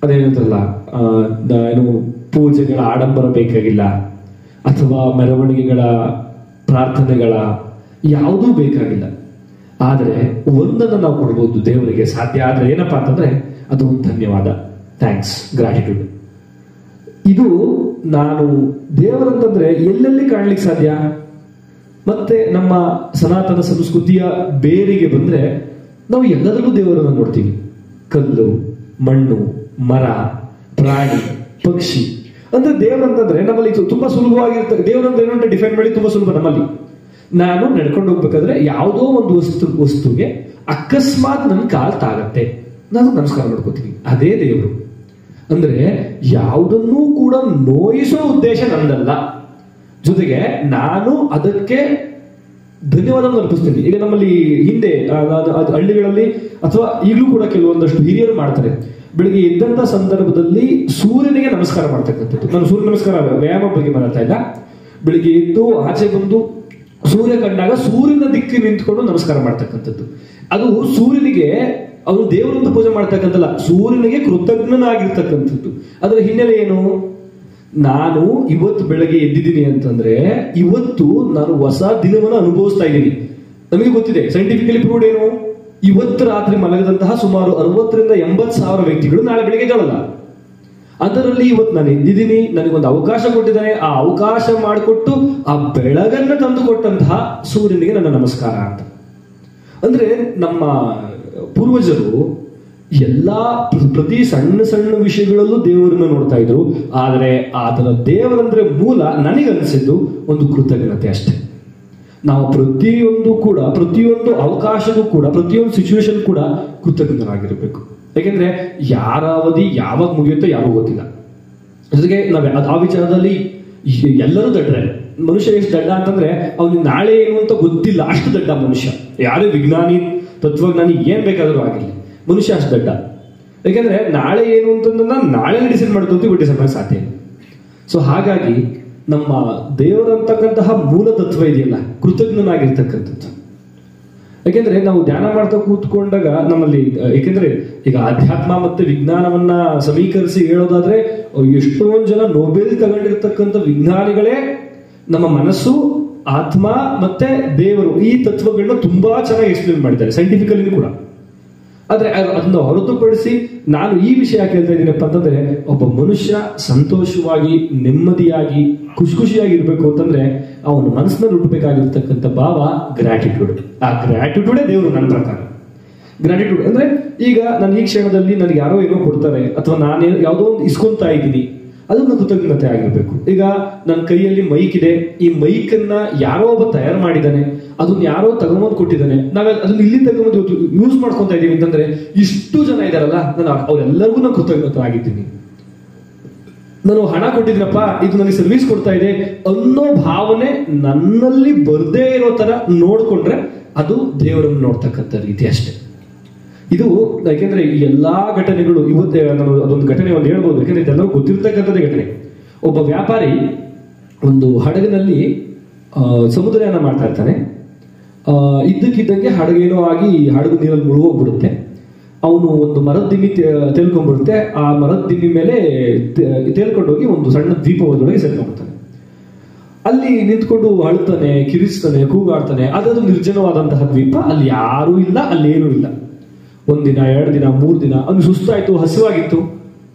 ಅದೇನಂತಲ್ಲ, ಏನು ಪೂಜೆಗಳ ಆಡಂಬರ ಬೇಕಾಗಿಲ್ಲ, ಅಥವಾ ಮೆರವಣಿಗೆಗಳ ಪ್ರಾರ್ಥನೆಗಳ ಯಾವುದೂ ಬೇಕಾಗಿಲ್ಲ. ಆದರೆ ಒಂದನ್ನು ನಾವು ಕೊಡ್ಬೋದು ದೇವರಿಗೆ ಸಾಧ್ಯ ಆದ್ರೆ ಏನಪ್ಪಾ ಅಂತಂದ್ರೆ ಅದು ಒಂದು ಧನ್ಯವಾದ, ಥ್ಯಾಂಕ್ಸ್, ಗ್ರಾಟಿಟ್ಯೂಡ್. ಇದು ನಾನು ದೇವರಂತಂದ್ರೆ ಎಲ್ಲೆಲ್ಲಿ ಕಾಣ್ಲಿಕ್ಕೆ ಸಾಧ್ಯ. ಮತ್ತೆ ನಮ್ಮ ಸನಾತನ ಸಂಸ್ಕೃತಿಯ ಬೇರಿಗೆ ಬಂದ್ರೆ ನಾವು ಎಲ್ಲದರಲ್ಲೂ ದೇವರನ್ನು ನೋಡ್ತೀವಿ. ಕಲ್ಲು, ಮಣ್ಣು, ಮರ, ಪ್ರಾಣಿ, ಪಕ್ಷಿ ಅಂದ್ರೆ ದೇವರಂತಂದ್ರೆ ನಮ್ಮಲ್ಲಿ ತುಂಬಾ ಸುಲಭವಾಗಿರ್ತದೆ. ದೇವರಂದ್ರೆ ಏನಂತ ಡಿಫೈನ್ ಮಾಡಿ ತುಂಬಾ ಸುಲಭ. ನಮ್ಮಲ್ಲಿ ನಾನು ನಡ್ಕೊಂಡು ಹೋಗ್ಬೇಕಾದ್ರೆ ಯಾವುದೋ ಒಂದು ವಸ್ತುಗೆ ಅಕಸ್ಮಾತ್ ನನ್ನ ಕಾಲ್ ತಾಗತ್ತೆ, ನಾನು ನಮಸ್ಕಾರ ಮಾಡ್ಕೋತೀನಿ, ಅದೇ ದೇವರು. ಅಂದ್ರೆ ಯಾವುದನ್ನೂ ಕೂಡ ನೋಯಿಸೋ ಉದ್ದೇಶ ನಂದಲ್ಲ, ಜೊತೆಗೆ ನಾನು ಅದಕ್ಕೆ ಧನ್ಯವಾದವನ್ನು ಅರ್ಪಿಸ್ತೀನಿ. ಈಗ ನಮ್ಮಲ್ಲಿ ಹಿಂದೆ ಹಳ್ಳಿಗಳಲ್ಲಿ ಅಥವಾ ಈಗಲೂ ಕೂಡ ಕೆಲವೊಂದಷ್ಟು ಹಿರಿಯರು ಮಾಡ್ತಾರೆ. ಬೆಳಿಗ್ಗೆ ಎದ್ದಂತ ಸಂದರ್ಭದಲ್ಲಿ ಸೂರ್ಯನಿಗೆ ನಮಸ್ಕಾರ ಮಾಡ್ತಕ್ಕಂಥದ್ದು. ನಾನು ಸೂರ್ಯ ನಮಸ್ಕಾರ ವ್ಯಾಯಾಮ ಬಗ್ಗೆ ಮಾತಾಡ್ತಾ ಇಲ್ಲ. ಬೆಳಿಗ್ಗೆ ಎದ್ದು ಆಚೆ ಬಂದು ಸೂರ್ಯ ಕಂಡಾಗ ಸೂರ್ಯನ ದಿಕ್ಕಿ ನಿಂತ್ಕೊಂಡು ನಮಸ್ಕಾರ ಮಾಡ್ತಕ್ಕಂಥದ್ದು. ಅದು ಸೂರ್ಯನಿಗೆ ಅವನು ದೇವರನ್ನು ಪೂಜೆ ಮಾಡ್ತಕ್ಕಂಥಲ್ಲ, ಸೂರ್ಯನಿಗೆ ಕೃತಜ್ಞನಾಗಿರ್ತಕ್ಕಂಥದ್ದು. ಅದರ ಹಿನ್ನೆಲೆ ಏನು? ನಾನು ಇವತ್ತು ಬೆಳಗ್ಗೆ ಎದ್ದಿದ್ದೀನಿ ಅಂತಂದ್ರೆ ಇವತ್ತು ನಾನು ಹೊಸ ದಿನವನ್ನು ಅನುಭವಿಸ್ತಾ ಇದ್ದೀನಿ. ನಮಗೆ ಗೊತ್ತಿದೆ, ಸೈಂಟಿಫಿಕಲಿ ಪ್ರೂವ್ಡ್ ಏನು, ಇವತ್ತು ರಾತ್ರಿ ಮಲಗದಂತಹ ಸುಮಾರು 60,000 ರಿಂದ 80,000 ವ್ಯಕ್ತಿಗಳು ನಾಳೆ ಬೆಳಿಗ್ಗೆ ಎದ್ದೇಳಲ್ಲ. ಅದರಲ್ಲಿ ಇವತ್ತು ನಾನು ಎದ್ದಿದ್ದೀನಿ, ನನಗೊಂದು ಅವಕಾಶ ಕೊಟ್ಟಿದ್ದಾನೆ, ಆ ಅವಕಾಶ ಮಾಡಿಕೊಟ್ಟು ಆ ಬೆಳಗನ್ನ ತಂದು ಕೊಟ್ಟಂತಹ ಸೂರ್ಯನಿಗೆ ನನ್ನ ನಮಸ್ಕಾರ ಅಂತ. ಅಂದ್ರೆ ನಮ್ಮ ಪೂರ್ವಜರು ಎಲ್ಲಾ ಪ್ರತಿ ಸಣ್ಣ ಸಣ್ಣ ವಿಷಯಗಳಲ್ಲೂ ದೇವರನ್ನ ನೋಡ್ತಾ ಇದ್ರು. ಆದರೆ ಅದರ ದೇವರಂದ್ರೆ ಮೂಲ ನನಗನ್ಸಿದ್ದು ಒಂದು ಕೃತಜ್ಞತೆ ಅಷ್ಟೇ. ನಾವು ಪ್ರತಿಯೊಂದು ಅವಕಾಶಕ್ಕೂ ಕೂಡ, ಪ್ರತಿಯೊಂದು ಸಿಚುವೇಶನ್ ಕೂಡ ಕೃತಜ್ಞರಾಗಿರ್ಬೇಕು. ಯಾಕೆಂದ್ರೆ ಯಾರ ಅವಧಿ ಯಾವಾಗ ಮುಗಿಯುತ್ತೋ ಯಾರಿಗೂ ಗೊತ್ತಿಲ್ಲ. ಜೊತೆಗೆ ಆ ವಿಚಾರದಲ್ಲಿ ಎಲ್ಲರೂ ದಡ್ರೆ. ಮನುಷ್ಯ ಎಷ್ಟು ದಡ್ಡ ಅಂತಂದ್ರೆ ಅವನಿಗೆ ನಾಳೆ ಏನು ಅಂತ ಗೊತ್ತಿಲ್ಲ, ಅಷ್ಟು ದಡ್ಡ ಮನುಷ್ಯ. ಯಾರೇ ವಿಜ್ಞಾನಿ, ತತ್ವಜ್ಞಾನಿ, ಏನ್ ಬೇಕಾದ್ರೂ ಆಗಿರ್ಲಿ, ಮನುಷ್ಯ ಅಷ್ಟು ದಡ್ಡ. ಯಾಕೆಂದ್ರೆ ನಾಳೆ ಏನು ಅಂತಂದ್ರೆ ನಾಳೆ ಡಿಸೈಡ್ ಮಾಡ್ಕೊಂತೀವಿ, ಬಟ್ ಡಿಸೈಡ್ ಮಾಡಕ್ಕೆ ಸಾಧ್ಯ ಇಲ್ಲ. ಸೊ ಹಾಗಾಗಿ ನಮ್ಮ ದೇವರಂತಕ್ಕಂತಹ ಮೂಲ ತತ್ವ ಇದೆಯಲ್ಲ, ಕೃತಜ್ಞನಾಗಿರ್ತಕ್ಕಂಥದ್ದು. ಯಾಕೆಂದ್ರೆ ನಾವು ಧ್ಯಾನ ಮಾಡ್ತಾ ಕೂತ್ಕೊಂಡಾಗ ನಮ್ಮಲ್ಲಿ, ಯಾಕೆಂದ್ರೆ ಈಗ ಅಧ್ಯಾತ್ಮ ಮತ್ತೆ ವಿಜ್ಞಾನವನ್ನ ಸಮೀಕರಿಸಿ ಹೇಳೋದಾದ್ರೆ ಎಷ್ಟೊಂದು ಜನ ನೊಬೆಲ್ ತಗೊಂಡಿರ್ತಕ್ಕಂಥ ವಿಜ್ಞಾನಿಗಳೇ ನಮ್ಮ ಮನಸ್ಸು, ಆತ್ಮ ಮತ್ತೆ ದೇವರು ಈ ತತ್ವಗಳನ್ನ ತುಂಬಾ ಚೆನ್ನಾಗಿ ಎಕ್ಸ್ಪ್ಲೇನ್ ಮಾಡಿದ್ದಾರೆ, ಸೈಂಟಿಫಿಕಲಿ ಕೂಡ. ಆದ್ರೆ ಅದನ್ನು ಹೊರತುಪಡಿಸಿ ನಾನು ಈ ವಿಷಯ ಕೇಳ್ತಾ ಇದ್ದೀನಪ್ಪ ಅಂತಂದ್ರೆ, ಒಬ್ಬ ಮನುಷ್ಯ ಸಂತೋಷವಾಗಿ, ನೆಮ್ಮದಿಯಾಗಿ, ಖುಷಿಯಾಗಿ ಇರ್ಬೇಕು ಅಂತಂದ್ರೆ ಅವನ ಮನಸ್ಸಿನಲ್ಲಿ ಹುಟ್ಟಬೇಕಾಗಿರ್ತಕ್ಕಂಥ ಭಾವ ಗ್ರಾಟಿಟ್ಯೂಡ್. ಆ ಗ್ರಾಟಿಟ್ಯೂಡೇ ದೇವರು ನನ್ನ ಪ್ರಕಾರ. ಗ್ರಾಟಿಟ್ಯೂಡ್ ಅಂದ್ರೆ, ಈಗ ನಾನು ಈ ಕ್ಷಣದಲ್ಲಿ ನನಗೆ ಯಾರೋ ಏನೋ ಕೊಡ್ತಾರೆ, ಅಥವಾ ನಾನು ಯಾವುದೋ ಒಂದು ಇಸ್ಕೊಂತಾ ಇದ್ದೀನಿ, ಅದನ್ನ ಕೃತಜ್ಞತೆ ಆಗಿರ್ಬೇಕು. ಈಗ ನನ್ನ ಕೈಯಲ್ಲಿ ಮೈಕ್ ಇದೆ, ಈ ಮೈಕನ್ನ ಯಾರೋ ಒಬ್ಬ ತಯಾರು ಮಾಡಿದ್ದಾನೆ, ಅದನ್ನ ಯಾರೋ ತಗೊಂಬಂದು ಕೊಟ್ಟಿದ್ದಾನೆ, ಅದನ್ನ ಇಲ್ಲಿ ತಗೊಂಬಂದು ಯೂಸ್ ಮಾಡ್ಕೊಂತ ಇದೀವಿ ಅಂತಂದ್ರೆ ಇಷ್ಟು ಜನ ಇದಾರಲ್ಲ, ನಾನು ಅವರೆಲ್ಲರಿಗೂ ನಾನು ಕೃತಜ್ಞತೆ ಆಗಿದ್ದೀನಿ. ನಾನು ಹಣ ಕೊಟ್ಟಿದ್ದೀನಪ್ಪ, ಇದು ನನಗೆ ಸರ್ವಿಸ್ ಕೊಡ್ತಾ ಇದೆ ಅನ್ನೋ ಭಾವನೆ ನನ್ನಲ್ಲಿ ಬರ್ದೇ ಇರೋ ತರ ನೋಡ್ಕೊಂಡ್ರೆ ಅದು ದೇವರನ್ನು ನೋಡ್ತಕ್ಕಂಥ ರೀತಿ ಅಷ್ಟೇ. ಇದು ಯಾಕೆಂದ್ರೆ ಈ ಎಲ್ಲಾ ಘಟನೆಗಳು ಇವತ್ತೇ ನಾನು ಅದೊಂದು ಘಟನೆ ಒಂದು ಹೇಳ್ಬೋದು, ಯಾಕಂದ್ರೆ ಇದೆಲ್ಲರೂ ಗೊತ್ತಿರ್ತಕ್ಕಂಥದ್ದೇ ಘಟನೆ. ಒಬ್ಬ ವ್ಯಾಪಾರಿ ಒಂದು ಹಡಗಿನಲ್ಲಿ ಸಮುದ್ರಯಾನ ಮಾಡ್ತಾ ಇರ್ತಾನೆ. ಇದ್ದಕ್ಕಿದ್ದಂಗೆ ಹಡಗೇನೋ ಆಗಿ ಹಡಗು ನೀರಲ್ಲಿ ಮುಳುಗೋಗ್ಬಿಡುತ್ತೆ. ಅವನು ಒಂದು ಮರದ ದಿಮ್ಮಿ ತೇಲ್ಕೊಂಡ್ಬಿಡುತ್ತೆ. ಆ ಮರದ ದಿಮ್ಮಿ ಮೇಲೆ ತೇಲ್ಕೊಂಡೋಗಿ ಒಂದು ಸಣ್ಣ ದ್ವೀಪದೊಳಗೆ ಸೇರ್ಕೊಂಡ್ಬಿಡ್ತಾನೆ. ಅಲ್ಲಿ ನಿಂತ್ಕೊಂಡು ಅಳ್ತಾನೆ, ಕಿರಿಸ್ತಾನೆ, ಕೂಗಾಡ್ತಾನೆ. ಅದೊಂದು ನಿರ್ಜನವಾದಂತಹ ದ್ವೀಪ, ಅಲ್ಲಿ ಯಾರೂ ಇಲ್ಲ, ಅಲ್ಲಿ ಏನೂ ಇಲ್ಲ. ಒಂದಿನ, 2 ದಿನ, 3 ದಿನ ಅವ್ನು ಸುಸ್ತಾಯ್ತು, ಹಸಿವಾಗಿತ್ತು,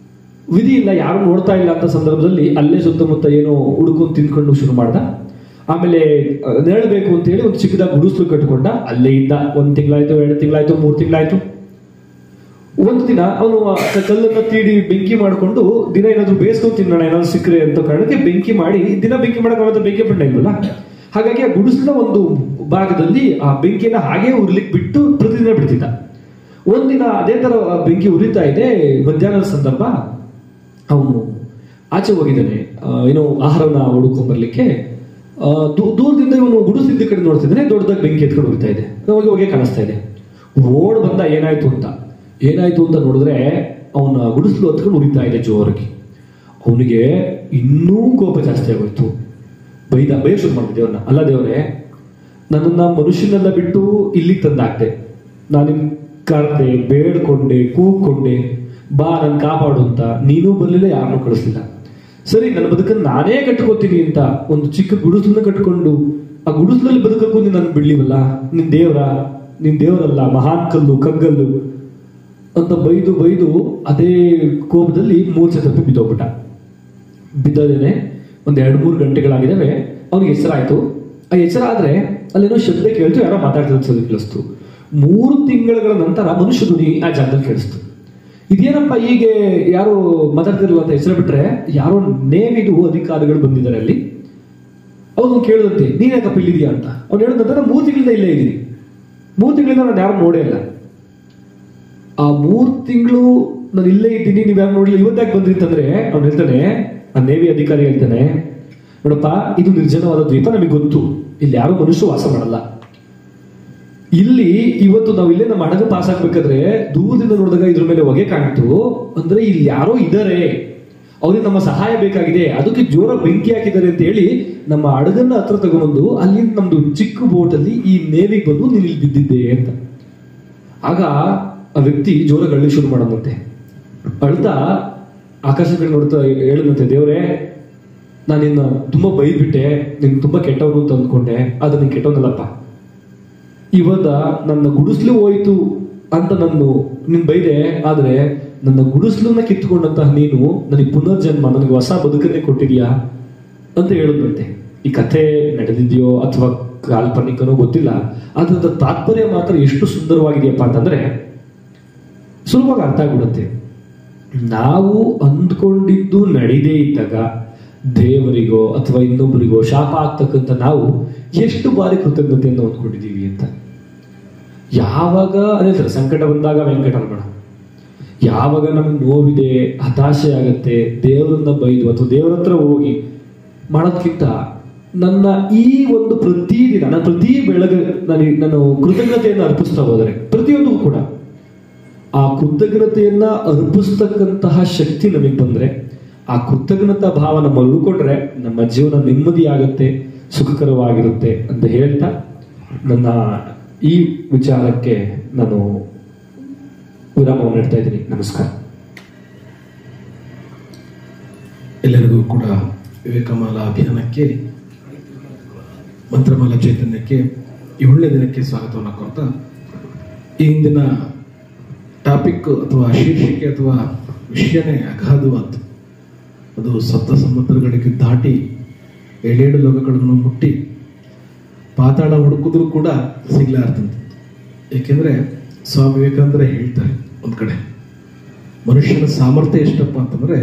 ವಿಧಿ ಇಲ್ಲ, ಯಾರು ನೋಡ್ತಾ ಇಲ್ಲ ಅಂತ ಸಂದರ್ಭದಲ್ಲಿ ಅಲ್ಲೇ ಸುತ್ತಮುತ್ತ ಏನೋ ಹುಡ್ಕೊಂಡು ತಿಂದ್ಕೊಂಡು ಶುರು ಮಾಡ್ದ. ಆಮೇಲೆ ನೆರಳಬೇಕು ಅಂತ ಹೇಳಿ ಒಂದು ಚಿಕ್ಕದಾಗಿ ಗುಡಿಸ್ಲು ಕಟ್ಕೊಂಡ. ಅಲ್ಲೇ ಇದ್ದ. 1 ತಿಂಗಳಾಯ್ತು, 2 ತಿಂಗಳಾಯ್ತು, 3 ತಿಂಗಳಾಯ್ತು. ಒಂದು ದಿನ ಅವನು ಕಲ್ಲನ್ನ ತೀಡಿ ಬೆಂಕಿ ಮಾಡ್ಕೊಂಡು ದಿನ ಏನಾದ್ರು ಬೇಯಿಸ್ಕೊಂಡು ತಿನ್ನೋಣ ಏನಾದ್ರು ಸಿಕ್ಕರೆ ಅಂತ ಕಾರಣಕ್ಕೆ ಬೆಂಕಿ ಮಾಡಿ, ದಿನ ಬೆಂಕಿ ಮಾಡಕ್ಕೆ ಬೆಂಕಿ ಪಣ್ಣ ಇಲ್ವಲ್ಲ, ಹಾಗಾಗಿ ಆ ಗುಡಿಸ್ಲಿನ ಒಂದು ಭಾಗದಲ್ಲಿ ಆ ಬೆಂಕಿನ ಹಾಗೆ ಉರ್ಲಿಕ್ಕೆ ಬಿಟ್ಟು ಪ್ರತಿದಿನ ಬಿಡ್ತಿದ್ದ. ಒಂದಿನ ಅದೇ ತರ ಬೆಂಕಿ ಉರಿತಾ ಇದೆ, ಮಧ್ಯಾಹ್ನದ ಸಂದರ್ಭ. ಅವನು ಆಚೆ ಹೋಗಿದ್ದಾನೆ ಏನೋ ಆಹಾರನ ಹುಡುಕೊಂಡ್ ಬರ್ಲಿಕ್ಕೆ. ದೂರದಿಂದ ಇವನು ಗುಡಿಸಿದ್ದ ಕಡೆ ನೋಡ್ತಿದ್ದಾನೆ, ದೊಡ್ಡದಾಗಿ ಬೆಂಕಿ ಎತ್ಕೊಂಡು ಹೋಗ್ತಾ ಇದೆ, ಹೋಗಿ ಕಾಣಿಸ್ತಾ ಇದೆ. ಓಡ್ ಬಂದ ಏನಾಯ್ತು ಅಂತ ನೋಡಿದ್ರೆ ಅವನ ಗುಡಿಸ್ಲು ಹತ್ಕೊಂಡು ಉರಿತಾ ಇದೆ ಜೋರಾಗಿ. ಅವನಿಗೆ ಇನ್ನೂ ಕೋಪ ಜಾಸ್ತಿ ಆಗೋಯ್ತು. ಬೈಯ ಶುರು ಮಾಡಿದೆ ದೇವ್ರನ್ನ. ಅಲ್ಲ ದೇವ್ರೆ, ನನ್ನನ್ನ ಮನುಷ್ಯನೆಲ್ಲ ಬಿಟ್ಟು ಇಲ್ಲಿಗೆ ತಂದಾಕ್ದೆ, ನಾನು ನಿಮ್ ಕರ್ದೆ, ಬೇಡ್ಕೊಂಡೆ, ಕೂಗ್ಕೊಂಡೆ, ಬಾ ನನ್ ಕಾಪಾಡು ಅಂತ. ನೀನೂ ಬರ್ಲಿಲ್ಲ, ಯಾರನ್ನೂ ಕಳಿಸ್ಲಿಲ್ಲ. ಸರಿ, ನನ್ನ ಬದುಕನ್ನು ನಾನೇ ಕಟ್ಕೋತೀನಿ ಅಂತ ಒಂದು ಚಿಕ್ಕ ಗುಡಿಸ್ಲನ್ನ ಕಟ್ಕೊಂಡು ಆ ಗುಡಿಸ್ಲಲ್ಲಿ ಬದುಕಕ್ಕೂ ನೀನ್ ನನ್ ಬಿಡ್ಲಿವಲ್ಲ, ನಿನ್ ದೇವರಲ್ಲ, ಮಹಾನ್ ಕಲ್ಲು, ಕಗ್ಗಲ್ಲು ಅಂತ ಬೈದು ಅದೇ ಕೋಪದಲ್ಲಿ ಮೂರ್ಛೆ ತಪ್ಪಿ ಬಿದ್ದೋಗ್ಬಿಟ್ಟ. ಬಿದ್ದದೇನೆ ಒಂದ್ 2-3 ಗಂಟೆಗಳಾಗಿದ್ದಾವೆ. ಅವ್ನಿಗೆ ಹೆಸರಾಯ್ತು. ಆ ಹೆಸರ ಆದ್ರೆ ಅಲ್ಲೇನೋ ಶಬ್ದ ಕೇಳ್ತು, ಯಾರೋ ಮಾತಾಡ್ತಿರೋದು ಕೇಳಿಸ್ತು. 3 ತಿಂಗಳ ನಂತರ ಮನುಷ್ಯ ಧ್ವನಿ ಆ ಜಾಗದಲ್ಲಿ ಕೇಳಿಸ್ತು. ಇದೇನಪ್ಪ ಹೀಗೆ ಯಾರು ಮಾತಾಡ್ತಿರಲ್ಲ ಅಂತ ಹೆಸರು ಬಿಟ್ರೆ, ಯಾರೋ ನೇವಿದು ಅಧಿಕಾರಿಗಳು ಬಂದಿದ್ದಾರೆ ಅಲ್ಲಿ. ಅವ್ನು ಕೇಳಿದಂತೆ, ನೀನ್ ಯಾಕಪ್ಪ ಇಲ್ಲಿದ್ಯಾ ಅಂತ. ಅವ್ನು ಹೇಳಿದಂತ, 3 ತಿಂಗಳಿಂದ ಇಲ್ಲೇ ಇದ್ದೀನಿ, 3 ತಿಂಗಳಿಂದ ನಾನು ಯಾರು ನೋಡೇ ಇಲ್ಲ. ಆ 3 ತಿಂಗಳು ನಾನು ಇಲ್ಲೇ ಇದ್ದೀನಿ, ನೀವ್ ಯಾರು ನೋಡ್ಲಿಲ್ಲ, ಇವತ್ತಾಗಿ ಬಂದ್ರಿ ಅಂತಂದ್ರೆ ಅವ್ನು ಹೇಳ್ತಾನೆ, ಆ ನೇವಿ ಅಧಿಕಾರಿ ಹೇಳ್ತಾನೆ, ನೋಡಪ್ಪ, ಇದು ನಿರ್ಜನವಾದ ದ್ವೀಪ, ನಮಗೆ ಗೊತ್ತು, ಇಲ್ಲಿ ಯಾರು ಮನುಷ್ಯ ವಾಸ ಮಾಡಲ್ಲ. ಇಲ್ಲಿ ಇವತ್ತು ನಾವು ಇಲ್ಲೇ ನಮ್ಮ ಹಡಗು ಪಾಸ್ ಆಗ್ಬೇಕಾದ್ರೆ ದೂರದಿಂದ ನೋಡಿದಾಗ ಇದ್ರ ಮೇಲೆ ಹೊಗೆ ಕಾಣ್ತು ಅಂದ್ರೆ ಇಲ್ಲಿ ಯಾರೋ ಇದ್ದಾರೆ, ಅವ್ರಿಗೆ ನಮ್ಮ ಸಹಾಯ ಬೇಕಾಗಿದೆ, ಅದಕ್ಕೆ ಜೋರ ಬೆಂಕಿ ಹಾಕಿದ್ದಾರೆ ಅಂತ ಹೇಳಿ ನಮ್ಮ ಹಡಗನ್ನ ಹತ್ರ ತಗೊಂಡ್ಬಂದು ಅಲ್ಲಿ ನಮ್ದು ಚಿಕ್ಕ ಬೋಟಲ್ಲಿ ಈ ನೇವಿಗೆ ಬಂದು ನೀನ್ ಇಲ್ಲಿ ಬಿದ್ದಿದ್ದೆ ಅಂತ. ಆಗ ಆ ವ್ಯಕ್ತಿ ಜೋರಾಗಿ ಅಳ್ಳಿ ಶುರು ಮಾಡೋದಂತೆ. ಅಳ್ತಾ ಆಕಾಶ ಕಡೆ ನೋಡ್ತಾ ಹೇಳದಂತೆ, ದೇವ್ರೆ, ನಾನು ನಿನ್ನ ತುಂಬಾ ಬೈದ್ಬಿಟ್ಟೆ, ನಿನ್ ತುಂಬಾ ಕೆಟ್ಟವನು ಅಂತ ಅಂದ್ಕೊಂಡೆ, ಆದ್ರೆ ನೀನ್ ಕೆಟ್ಟವನಲ್ಲಪ್ಪ. ಇವಾಗ ನನ್ನ ಗುಡಿಸ್ಲು ಹೋಯ್ತು ಅಂತ ನಿನ್ ಬೈದೆ, ಆದ್ರೆ ನನ್ನ ಗುಡಿಸ್ಲನ್ನ ಕಿತ್ಕೊಂಡಂತಹ ನೀನು ನನಗೆ ಪುನರ್ಜನ್ಮ, ನನಗೆ ಹೊಸ ಬದುಕನ್ನೇ ಕೊಟ್ಟಿದ್ಯಾ ಅಂತ ಹೇಳುದಂತೆ. ಈ ಕಥೆ ನಡೆದಿದೆಯೋ ಅಥವಾ ಕಾಲ್ಪನಿಕನೋ ಗೊತ್ತಿಲ್ಲ, ಅದ್ರ ತಾತ್ಪರ್ಯ ಮಾತ್ರ ಎಷ್ಟು ಸುಂದರವಾಗಿದೆಯಪ್ಪ ಅಂತಂದ್ರೆ ಸುಲಭವಾಗಿ ಅರ್ಥ ಆಗ್ಬಿಡುತ್ತೆ. ನಾವು ಅಂದ್ಕೊಂಡಿದ್ದು ನಡೀದೇ ಇದ್ದಾಗ ದೇವರಿಗೋ ಅಥವಾ ಇನ್ನೊಬ್ಬರಿಗೋ ಶಾಪ ಆಗ್ತಕ್ಕಂಥ ನಾವು ಎಷ್ಟು ಬಾರಿ ಕೃತಜ್ಞತೆಯನ್ನು ಹೊಂದ್ಕೊಂಡಿದ್ದೀವಿ ಅಂತ. ಯಾವಾಗ ಅದೇ ಸಂಕಟ ಬಂದಾಗ ವೆಂಕಟರಮಣ, ಯಾವಾಗ ನಮಗೆ ನೋವಿದೆ, ಹತಾಶೆ ಆಗತ್ತೆ, ದೇವರನ್ನ ಬೈದು ಅಥವಾ ದೇವರ ಹತ್ರ ಹೋಗಿ ಮಾಡೋದ್ಕಿಂತ ನನ್ನ ಈ ಒಂದು ಪ್ರತಿದಿನ ನಾನು ಪ್ರತಿ ಬೆಳಗ್ಗೆ ನಾನು ಕೃತಜ್ಞತೆಯನ್ನು ಅರ್ಪಿಸ್ತಾ ಹೋದರೆ ಪ್ರತಿಯೊಂದು ಕೂಡ ಆ ಕೃತಜ್ಞತೆಯನ್ನ ಅರ್ಪಿಸ್ತಕ್ಕಂತಹ ಶಕ್ತಿ ನಮಗೆ ಬಂದ್ರೆ, ಆ ಕೃತಜ್ಞತಾ ಭಾವ ನಮ್ಮಲ್ಲಿ ಉಳ್ಕೊಂಡ್ರೆ ನಮ್ಮ ಜೀವನ ನೆಮ್ಮದಿಯಾಗತ್ತೆ, ಸುಖಕರವಾಗಿರುತ್ತೆ ಅಂತ ಹೇಳ್ತಾ ನನ್ನ ಈ ವಿಚಾರಕ್ಕೆ ನಾನು ವಿರಾಮವನ್ನು ನೀಡ್ತಾ ಇದ್ದೀನಿ. ನಮಸ್ಕಾರ. ಎಲ್ಲರಿಗೂ ಕೂಡ ವಿವೇಕಮಾಲಾ ಅಭಿಯಾನಕ್ಕೆ, ಮಂತ್ರಮಾಲಾ ಚೈತನ್ಯಕ್ಕೆ 7ನೇ ದಿನಕ್ಕೆ ಸ್ವಾಗತವನ್ನು ಕೊಡ್ತಾ, ಈ ಹಿಂದಿನ ಟಾಪಿಕ್ ಅಥವಾ ಶೀರ್ಷಿಕೆ ಅಥವಾ ವಿಷಯನೇ ಅಗಾಧವಾದ್ದು. ಅದು ಸಪ್ತ ಸಮುದ್ರಗಳಿಗೆ ದಾಟಿ 7 ಲೋಕಗಳನ್ನು ಮುಟ್ಟಿ ಪಾತಾಳ ಹುಡುಕಿದ್ರು ಕೂಡ ಸಿಗ್ಲಾರ್ದಂತೆ. ಏಕೆಂದ್ರೆ ಸ್ವಾಮಿ ವಿವೇಕಾನಂದರೇ ಹೇಳ್ತಾರೆ ಒಂದ್ ಕಡೆ, ಮನುಷ್ಯನ ಸಾಮರ್ಥ್ಯ ಎಷ್ಟಪ್ಪ ಅಂತಂದ್ರೆ,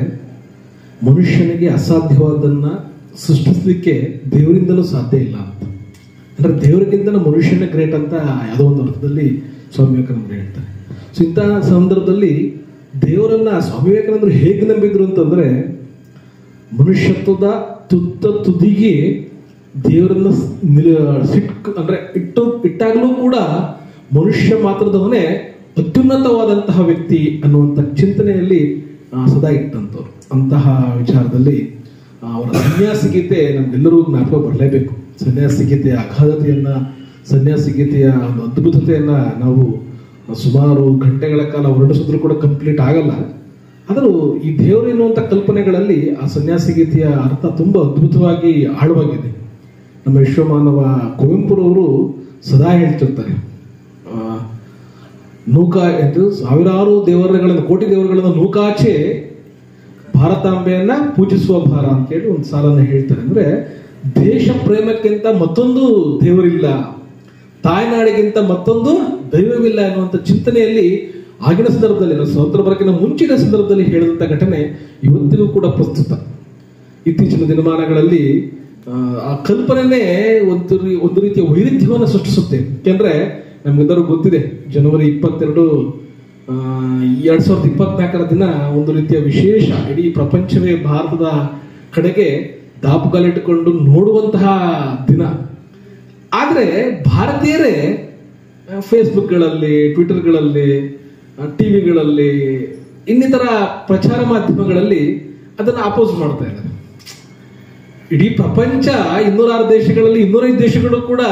ಮನುಷ್ಯನಿಗೆ ಅಸಾಧ್ಯವಾದನ್ನ ಸೃಷ್ಟಿಸ್ಲಿಕ್ಕೆ ದೇವರಿಂದಲೂ ಸಾಧ್ಯ ಇಲ್ಲ ಅಂತ. ಅಂದ್ರೆ ದೇವರಿಗಿಂತ ಮನುಷ್ಯನೇ ಗ್ರೇಟ್ ಅಂತ ಯಾವುದೋ ಒಂದು ಅರ್ಥದಲ್ಲಿ ಸ್ವಾಮಿ ವಿವೇಕಾನಂದರು ಹೇಳ್ತಾರೆ. ಸೊ ಇಂತಹ ಸಂದರ್ಭದಲ್ಲಿ ದೇವರನ್ನ ಸ್ವಾಮಿ ವಿವೇಕಾನಂದರು ಹೇಗೆ ನಂಬಿದ್ರು ಅಂತಂದ್ರೆ, ಮನುಷ್ಯತ್ವದ ತುದಿಗೆ ದೇವರನ್ನ ಅಂದ್ರೆ ಇಟ್ಟಾಗಲೂ ಕೂಡ ಮನುಷ್ಯ ಮಾತ್ರದವನೇ ಅತ್ಯುನ್ನತವಾದಂತಹ ವ್ಯಕ್ತಿ ಅನ್ನುವಂಥ ಚಿಂತನೆಯಲ್ಲಿ ಸದಾ ಇಟ್ಟಂತವ್ರು. ಅಂತಹ ವಿಚಾರದಲ್ಲಿ ಅವರ ಸನ್ಯಾಸಿಗೀತೆ ನಮ್ಗೆಲ್ಲರೂ ಜ್ಞಾಪಕ ಬರಲೇಬೇಕು. ಸನ್ಯಾಸಿಗೀತೆಯ ಅಗಾಧತೆಯನ್ನ, ಸನ್ಯಾಸಿಗೀತೆಯ ಒಂದು ಅದ್ಭುತತೆಯನ್ನ ನಾವು ಸುಮಾರು ಗಂಟೆಗಳ ಕಾಲ ವರ್ಣಿಸಿದ್ರು ಕೂಡ ಕಂಪ್ಲೀಟ್ ಆಗಲ್ಲ. ಆದರೂ ಈ ದೇವರು ಎನ್ನುವಂಥ ಕಲ್ಪನೆಗಳಲ್ಲಿ ಆ ಸನ್ಯಾಸಿಗೀತೆಯ ಅರ್ಥ ತುಂಬಾ ಅದ್ಭುತವಾಗಿ ಆಳವಾಗಿದೆ. ನಮ್ಮ ವಿಶ್ವಮಾನವ ಕುವೆಂಪುರವರು ಸದಾ ಹೇಳ್ತಿರ್ತಾರೆ, ಎಂದು ಸಾವಿರಾರು ದೇವರುಗಳನ್ನು, ಕೋಟಿ ದೇವರುಗಳನ್ನು ನೂಕಾಚೆ ಭಾರತಾಂಬೆಯನ್ನ ಪೂಜಿಸುವ ಭಾರ ಅಂತೇಳಿ ಒಂದು ಸಾಲನ್ನ ಹೇಳ್ತಾರೆ. ಅಂದ್ರೆ ದೇಶ ಪ್ರೇಮಕ್ಕಿಂತ ಮತ್ತೊಂದು ದೇವರಿಲ್ಲ, ತಾಯ್ನಾಡಿಗಿಂತ ಮತ್ತೊಂದು ದೈವವಿಲ್ಲ ಎನ್ನುವಂಥ ಚಿಂತನೆಯಲ್ಲಿ ಆಗಿನ ಸಂದರ್ಭದಲ್ಲಿ, ಸ್ವತಂತ್ರ ಬರಕಿನ ಮುಂಚಿನ ಸಂದರ್ಭದಲ್ಲಿ ಹೇಳಿದಂಥ ಘಟನೆ ಇವತ್ತಿಗೂ ಕೂಡ ಪ್ರಸ್ತುತ. ಇತ್ತೀಚಿನ ದಿನಮಾನಗಳಲ್ಲಿ ಆ ಕಲ್ಪನೆನೇ ಒಂದು ರೀತಿಯ ವೈರುಧ್ಯವನ್ನು ಸೃಷ್ಟಿಸುತ್ತೆ. ಯಾಕೆಂದ್ರೆ ನಮ್ಗೆಲ್ಲರೂ ಗೊತ್ತಿದೆ, ಜನವರಿ 22, 2024 ದಿನ ಒಂದು ರೀತಿಯ ವಿಶೇಷ, ಇಡೀ ಪ್ರಪಂಚವೇ ಭಾರತದ ಕಡೆಗೆ ದಾಪುಗಾಲಿಟ್ಟುಕೊಂಡು ನೋಡುವಂತಹ ದಿನ. ಆದ್ರೆ ಭಾರತೀಯರೇ ಫೇಸ್ಬುಕ್ಗಳಲ್ಲಿ, ಟ್ವಿಟರ್ಗಳಲ್ಲಿ, ಟಿವಿಗಳಲ್ಲಿ, ಇನ್ನಿತರ ಪ್ರಚಾರ ಮಾಧ್ಯಮಗಳಲ್ಲಿ ಅದನ್ನು ಅಪೋಸ್ ಮಾಡ್ತಾ ಇದ್ದಾರೆ. ಇಡೀ ಪ್ರಪಂಚ 206 ದೇಶಗಳಲ್ಲಿ 205 ದೇಶಗಳು ಕೂಡ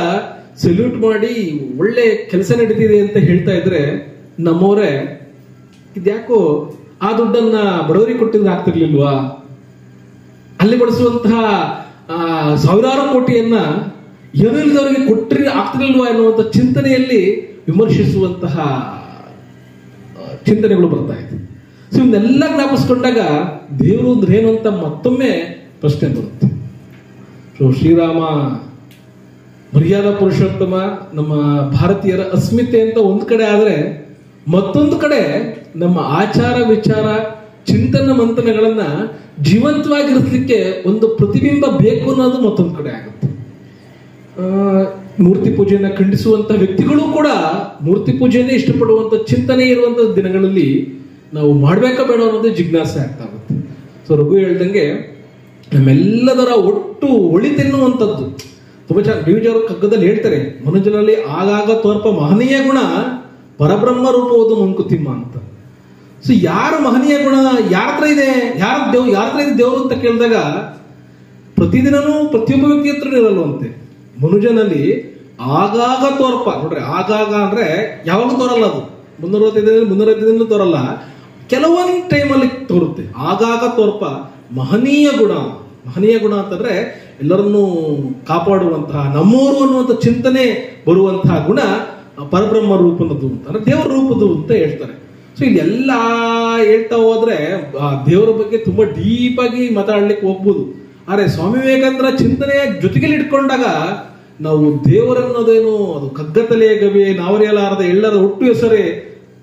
ಸೆಲ್ಯೂಟ್ ಮಾಡಿ ಒಳ್ಳೆ ಕೆಲಸ ನಡೀತಿದೆ ಅಂತ ಹೇಳ್ತಾ ಇದ್ರೆ, ನಮ್ಮವರೇ ಇದ್ಯಾಕೋ ಆ ದುಡ್ಡನ್ನ ಬಡವರಿಗೆ ಕೊಟ್ಟಿದ್ರೆ ಆಗ್ತಿರ್ಲಿಲ್ವಾ, ಅಲ್ಲಿ ಬಳಸುವಂತಹ ಸಾವಿರಾರು ಕೋಟಿಯನ್ನ ಏನೂ ಇಲ್ಲದವರಿಗೆ ಕೊಟ್ಟರೆ ಆಗ್ತಿರ್ಲಿಲ್ವಾ ಎನ್ನುವಂಥ ಚಿಂತನೆಯಲ್ಲಿ ವಿಮರ್ಶಿಸುವಂತಹ ಚಿಂತನೆಗಳು ಬರ್ತಾ ಇದೆ. ಸೊ ಇವನ್ನೆಲ್ಲ ಜ್ಞಾಪಿಸ್ಕೊಂಡಾಗ ದೇವರು ಅಂದ್ರೆ ಏನು ಅಂತ ಮತ್ತೊಮ್ಮೆ ಪ್ರಶ್ನೆ ಬರುತ್ತೆ. ಸೊ ಶ್ರೀರಾಮ ಮರ್ಯಾದಾ ಪುರುಷೋತ್ತಮ, ನಮ್ಮ ಭಾರತೀಯರ ಅಸ್ಮಿತೆ ಅಂತ ಒಂದ್ ಕಡೆ ಆದ್ರೆ, ಮತ್ತೊಂದು ಕಡೆ ನಮ್ಮ ಆಚಾರ ವಿಚಾರ ಚಿಂತನ ಮಂಥನಗಳನ್ನ ಜೀವಂತವಾಗಿರಿಸಲಿಕ್ಕೆ ಒಂದು ಪ್ರತಿಬಿಂಬ ಬೇಕು ಅನ್ನೋದು ಮತ್ತೊಂದು ಕಡೆ ಆಗುತ್ತೆ. ಮೂರ್ತಿ ಪೂಜೆಯನ್ನ ಖಂಡಿಸುವಂತ ವ್ಯಕ್ತಿಗಳು ಕೂಡ ಮೂರ್ತಿ ಪೂಜೆಯನ್ನೇ ಇಷ್ಟಪಡುವಂತ ಚಿಂತನೆ ಇರುವಂತ ದಿನಗಳಲ್ಲಿ ನಾವು ಮಾಡ್ಬೇಕಾ ಬೇಡ ಅನ್ನೋದೇ ಜಿಜ್ಞಾಸೆ ಆಗ್ತಾ ಹೋಗುತ್ತೆ. ಸೊ ರಘು ಹೇಳ್ದಂಗೆ ನಮ್ಮೆಲ್ಲದರ ಒಟ್ಟು ಒಳಿತೆನ್ನುವಂಥದ್ದು ತುಂಬಾ ಚೆನ್ನಾಗಿ ಡಿವಿಜರ್ ಕಗ್ಗದಲ್ಲಿ ಹೇಳ್ತಾರೆ, ಮನುಜನಲ್ಲಿ ಆಗಾಗ ತೋರ್ಪ ಮಹನೀಯ ಗುಣ ಪರಬ್ರಹ್ಮ ರೂಪವುದು ಮಂಕುತಿಮ್ಮ ಅಂತ. ಸೊ ಯಾರ ಮಹನೀಯ ಗುಣ ಯಾರ ಹತ್ರ ಇದೆ, ಯಾರ ಹತ್ರ ಇದೆ ದೇವರು ಅಂತ ಕೇಳಿದಾಗ ಪ್ರತಿದಿನನೂ ಪ್ರತಿಯೊಬ್ಬ ವ್ಯಕ್ತಿ ಹತ್ರ ಇರಲ್ವಂತೆ. ಮನುಜನಲ್ಲಿ ಆಗಾಗ ತೋರ್ಪ, ನೋಡ್ರಿ ಆಗಾಗ ಅಂದ್ರೆ ಯಾವಾಗ ತೋರಲ್ಲ, ಅದು 365 ತೋರಲ್ಲ, ಕೆಲವೊಂದು ಟೈಮಲ್ಲಿ ತೋರುತ್ತೆ. ಆಗಾಗ ತೋರ್ಪ ಮಹನೀಯ ಗುಣ. ಮಹನೀಯ ಗುಣ ಅಂತಂದ್ರೆ ಎಲ್ಲರನ್ನೂ ಕಾಪಾಡುವಂತಹ, ನಮ್ಮೂರು ಅನ್ನುವಂಥ ಚಿಂತನೆ ಬರುವಂತಹ ಗುಣ ಪರಬ್ರಹ್ಮ ರೂಪನದು ಅಂತ, ಅಂದ್ರೆ ದೇವರ ರೂಪದ್ದು ಅಂತ ಹೇಳ್ತಾರೆ. ಸೊ ಇಲ್ಲೆಲ್ಲ ಹೇಳ್ತಾ ಹೋದ್ರೆ ಆ ದೇವರ ಬಗ್ಗೆ ತುಂಬಾ ಡೀಪ್ ಆಗಿ ಮಾತಾಡ್ಲಿಕ್ಕೆ ಹೋಗ್ಬೋದು. ಆದ್ರೆ ಸ್ವಾಮಿ ವಿವೇಕಾನಂದರ ಚಿಂತನೆಯ ಜೊತೆಗೆ ಇಟ್ಕೊಂಡಾಗ ನಾವು ದೇವರನ್ನೋದೇನು, ಅದು ಕಗ್ಗತಲೆಯ ಗವಿ ನಾವರಿಯಲಾರದ ಎಲ್ಲರ ಹುಟ್ಟು ಹೆಸರೇ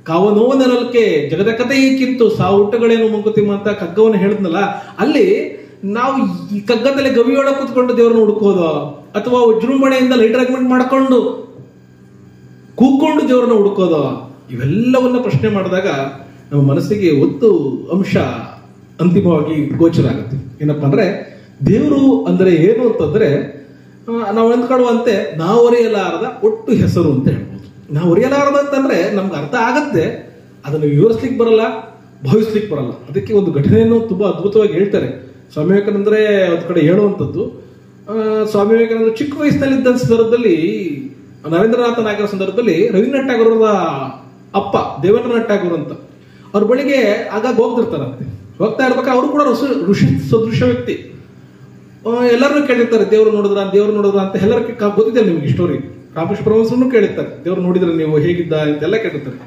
ಕಾವನೋವ ನೆರಳಕ್ಕೆ ಜಗದ ಕಥೆಯಕ್ಕಿಂತ ಸಾವು ಹುಟ್ಟಗಳೇನು ಮಂಕುತಿಮ್ಮ ಅಂತ ಕಗ್ಗವನ್ನು ಹೇಳಿದ್ನಲ್ಲ, ಅಲ್ಲಿ ನಾವು ಈ ಕಗ್ಗತಲೆ ಗವಿಯೊಳಗೆ ಕೂತ್ಕೊಂಡು ದೇವರನ್ನ ಹುಡುಕೋದು, ಅಥವಾ ವಿಜೃಂಭಣೆಯಿಂದ ಲೈಟ್ ಅರೇಂಜ್ಮೆಂಟ್ ಮಾಡ್ಕೊಂಡು ಕೂಕೊಂಡು ದೇವರನ್ನ ಹುಡುಕೋದು? ಇವೆಲ್ಲವನ್ನ ಪ್ರಶ್ನೆ ಮಾಡಿದಾಗ ನಮ್ಮ ಮನಸ್ಸಿಗೆ ಒಂದು ಅಂಶ ಅಂತಿಮವಾಗಿ ಗೋಚರ ಆಗುತ್ತೆ. ಏನಪ್ಪಾ ಅಂದ್ರೆ ದೇವರು ಅಂದ್ರೆ ಏನು ಅಂತಂದ್ರೆ ನಾವು ಅಂದ್ಕೊಳ್ಳುವಂತೆ ನಾವು ಅರಿಯಲಾರದ ಒಟ್ಟು ಹೆಸರು ಅಂತ ಹೇಳ್ಬೋದು. ನಾವು ಅರಿಯಲಾರದ ಅಂತಂದ್ರೆ ನಮ್ಗೆ ಅರ್ಥ ಆಗತ್ತೆ, ಅದನ್ನು ವಿವರಿಸ್ಲಿಕ್ಕೆ ಬರಲ್ಲ, ಭಾವಿಸ್ಲಿಕ್ಕೆ ಬರಲ್ಲ. ಅದಕ್ಕೆ ಒಂದು ಘಟನೆಯನ್ನು ತುಂಬಾ ಅದ್ಭುತವಾಗಿ ಹೇಳ್ತಾರೆ ಸ್ವಾಮಿ ವಿವೇಕಾನಂದರೇ ಒಂದು ಕಡೆ ಹೇಳುವಂಥದ್ದು. ಸ್ವಾಮಿ ವಿವೇಕಾನಂದ ಚಿಕ್ಕ ವಯಸ್ಸಿನಲ್ಲಿದ್ದ ಸಂದರ್ಭದಲ್ಲಿ, ನರೇಂದ್ರನಾಥ ನಾಯಕರ ಸಂದರ್ಭದಲ್ಲಿ ರವೀಂದ್ರನಾಥ್ ಠಾಗೂರರ ಅಪ್ಪ ದೇವೇಂದ್ರನಾಥ್ ಠಾಗೂರ್ ಅಂತ ಅವ್ರ ಬಳಿಗೆ ಆಗಾಗ ಹೋಗ್ತಿರ್ತಾರಂತೆ. ಹೋಗ್ತಾ ಇರ್ಬೇಕಾದ್ರೆ ಅವರು ಕೂಡ ಋಷಿ ಸದೃಶ ವ್ಯಕ್ತಿ. ಎಲ್ಲರನ್ನೂ ಕೇಳಿರ್ತಾರೆ, ದೇವ್ರು ನೋಡಿದ್ರ ಅಂತ ಎಲ್ಲರಿಗೆ ಗೊತ್ತಿದೆ ನಿಮ್ಗೆ ಸ್ಟೋರಿ. ರಾಮಕೃಷ್ಣ ಪರಮಹಂಸರನ್ನು ಕೇಳಿರ್ತಾರೆ, ದೇವ್ರು ನೋಡಿದ್ರೆ ನೀವು ಹೇಗಿದ್ದ ಅಂತೆಲ್ಲ ಕೇಳಿರ್ತಾರೆ.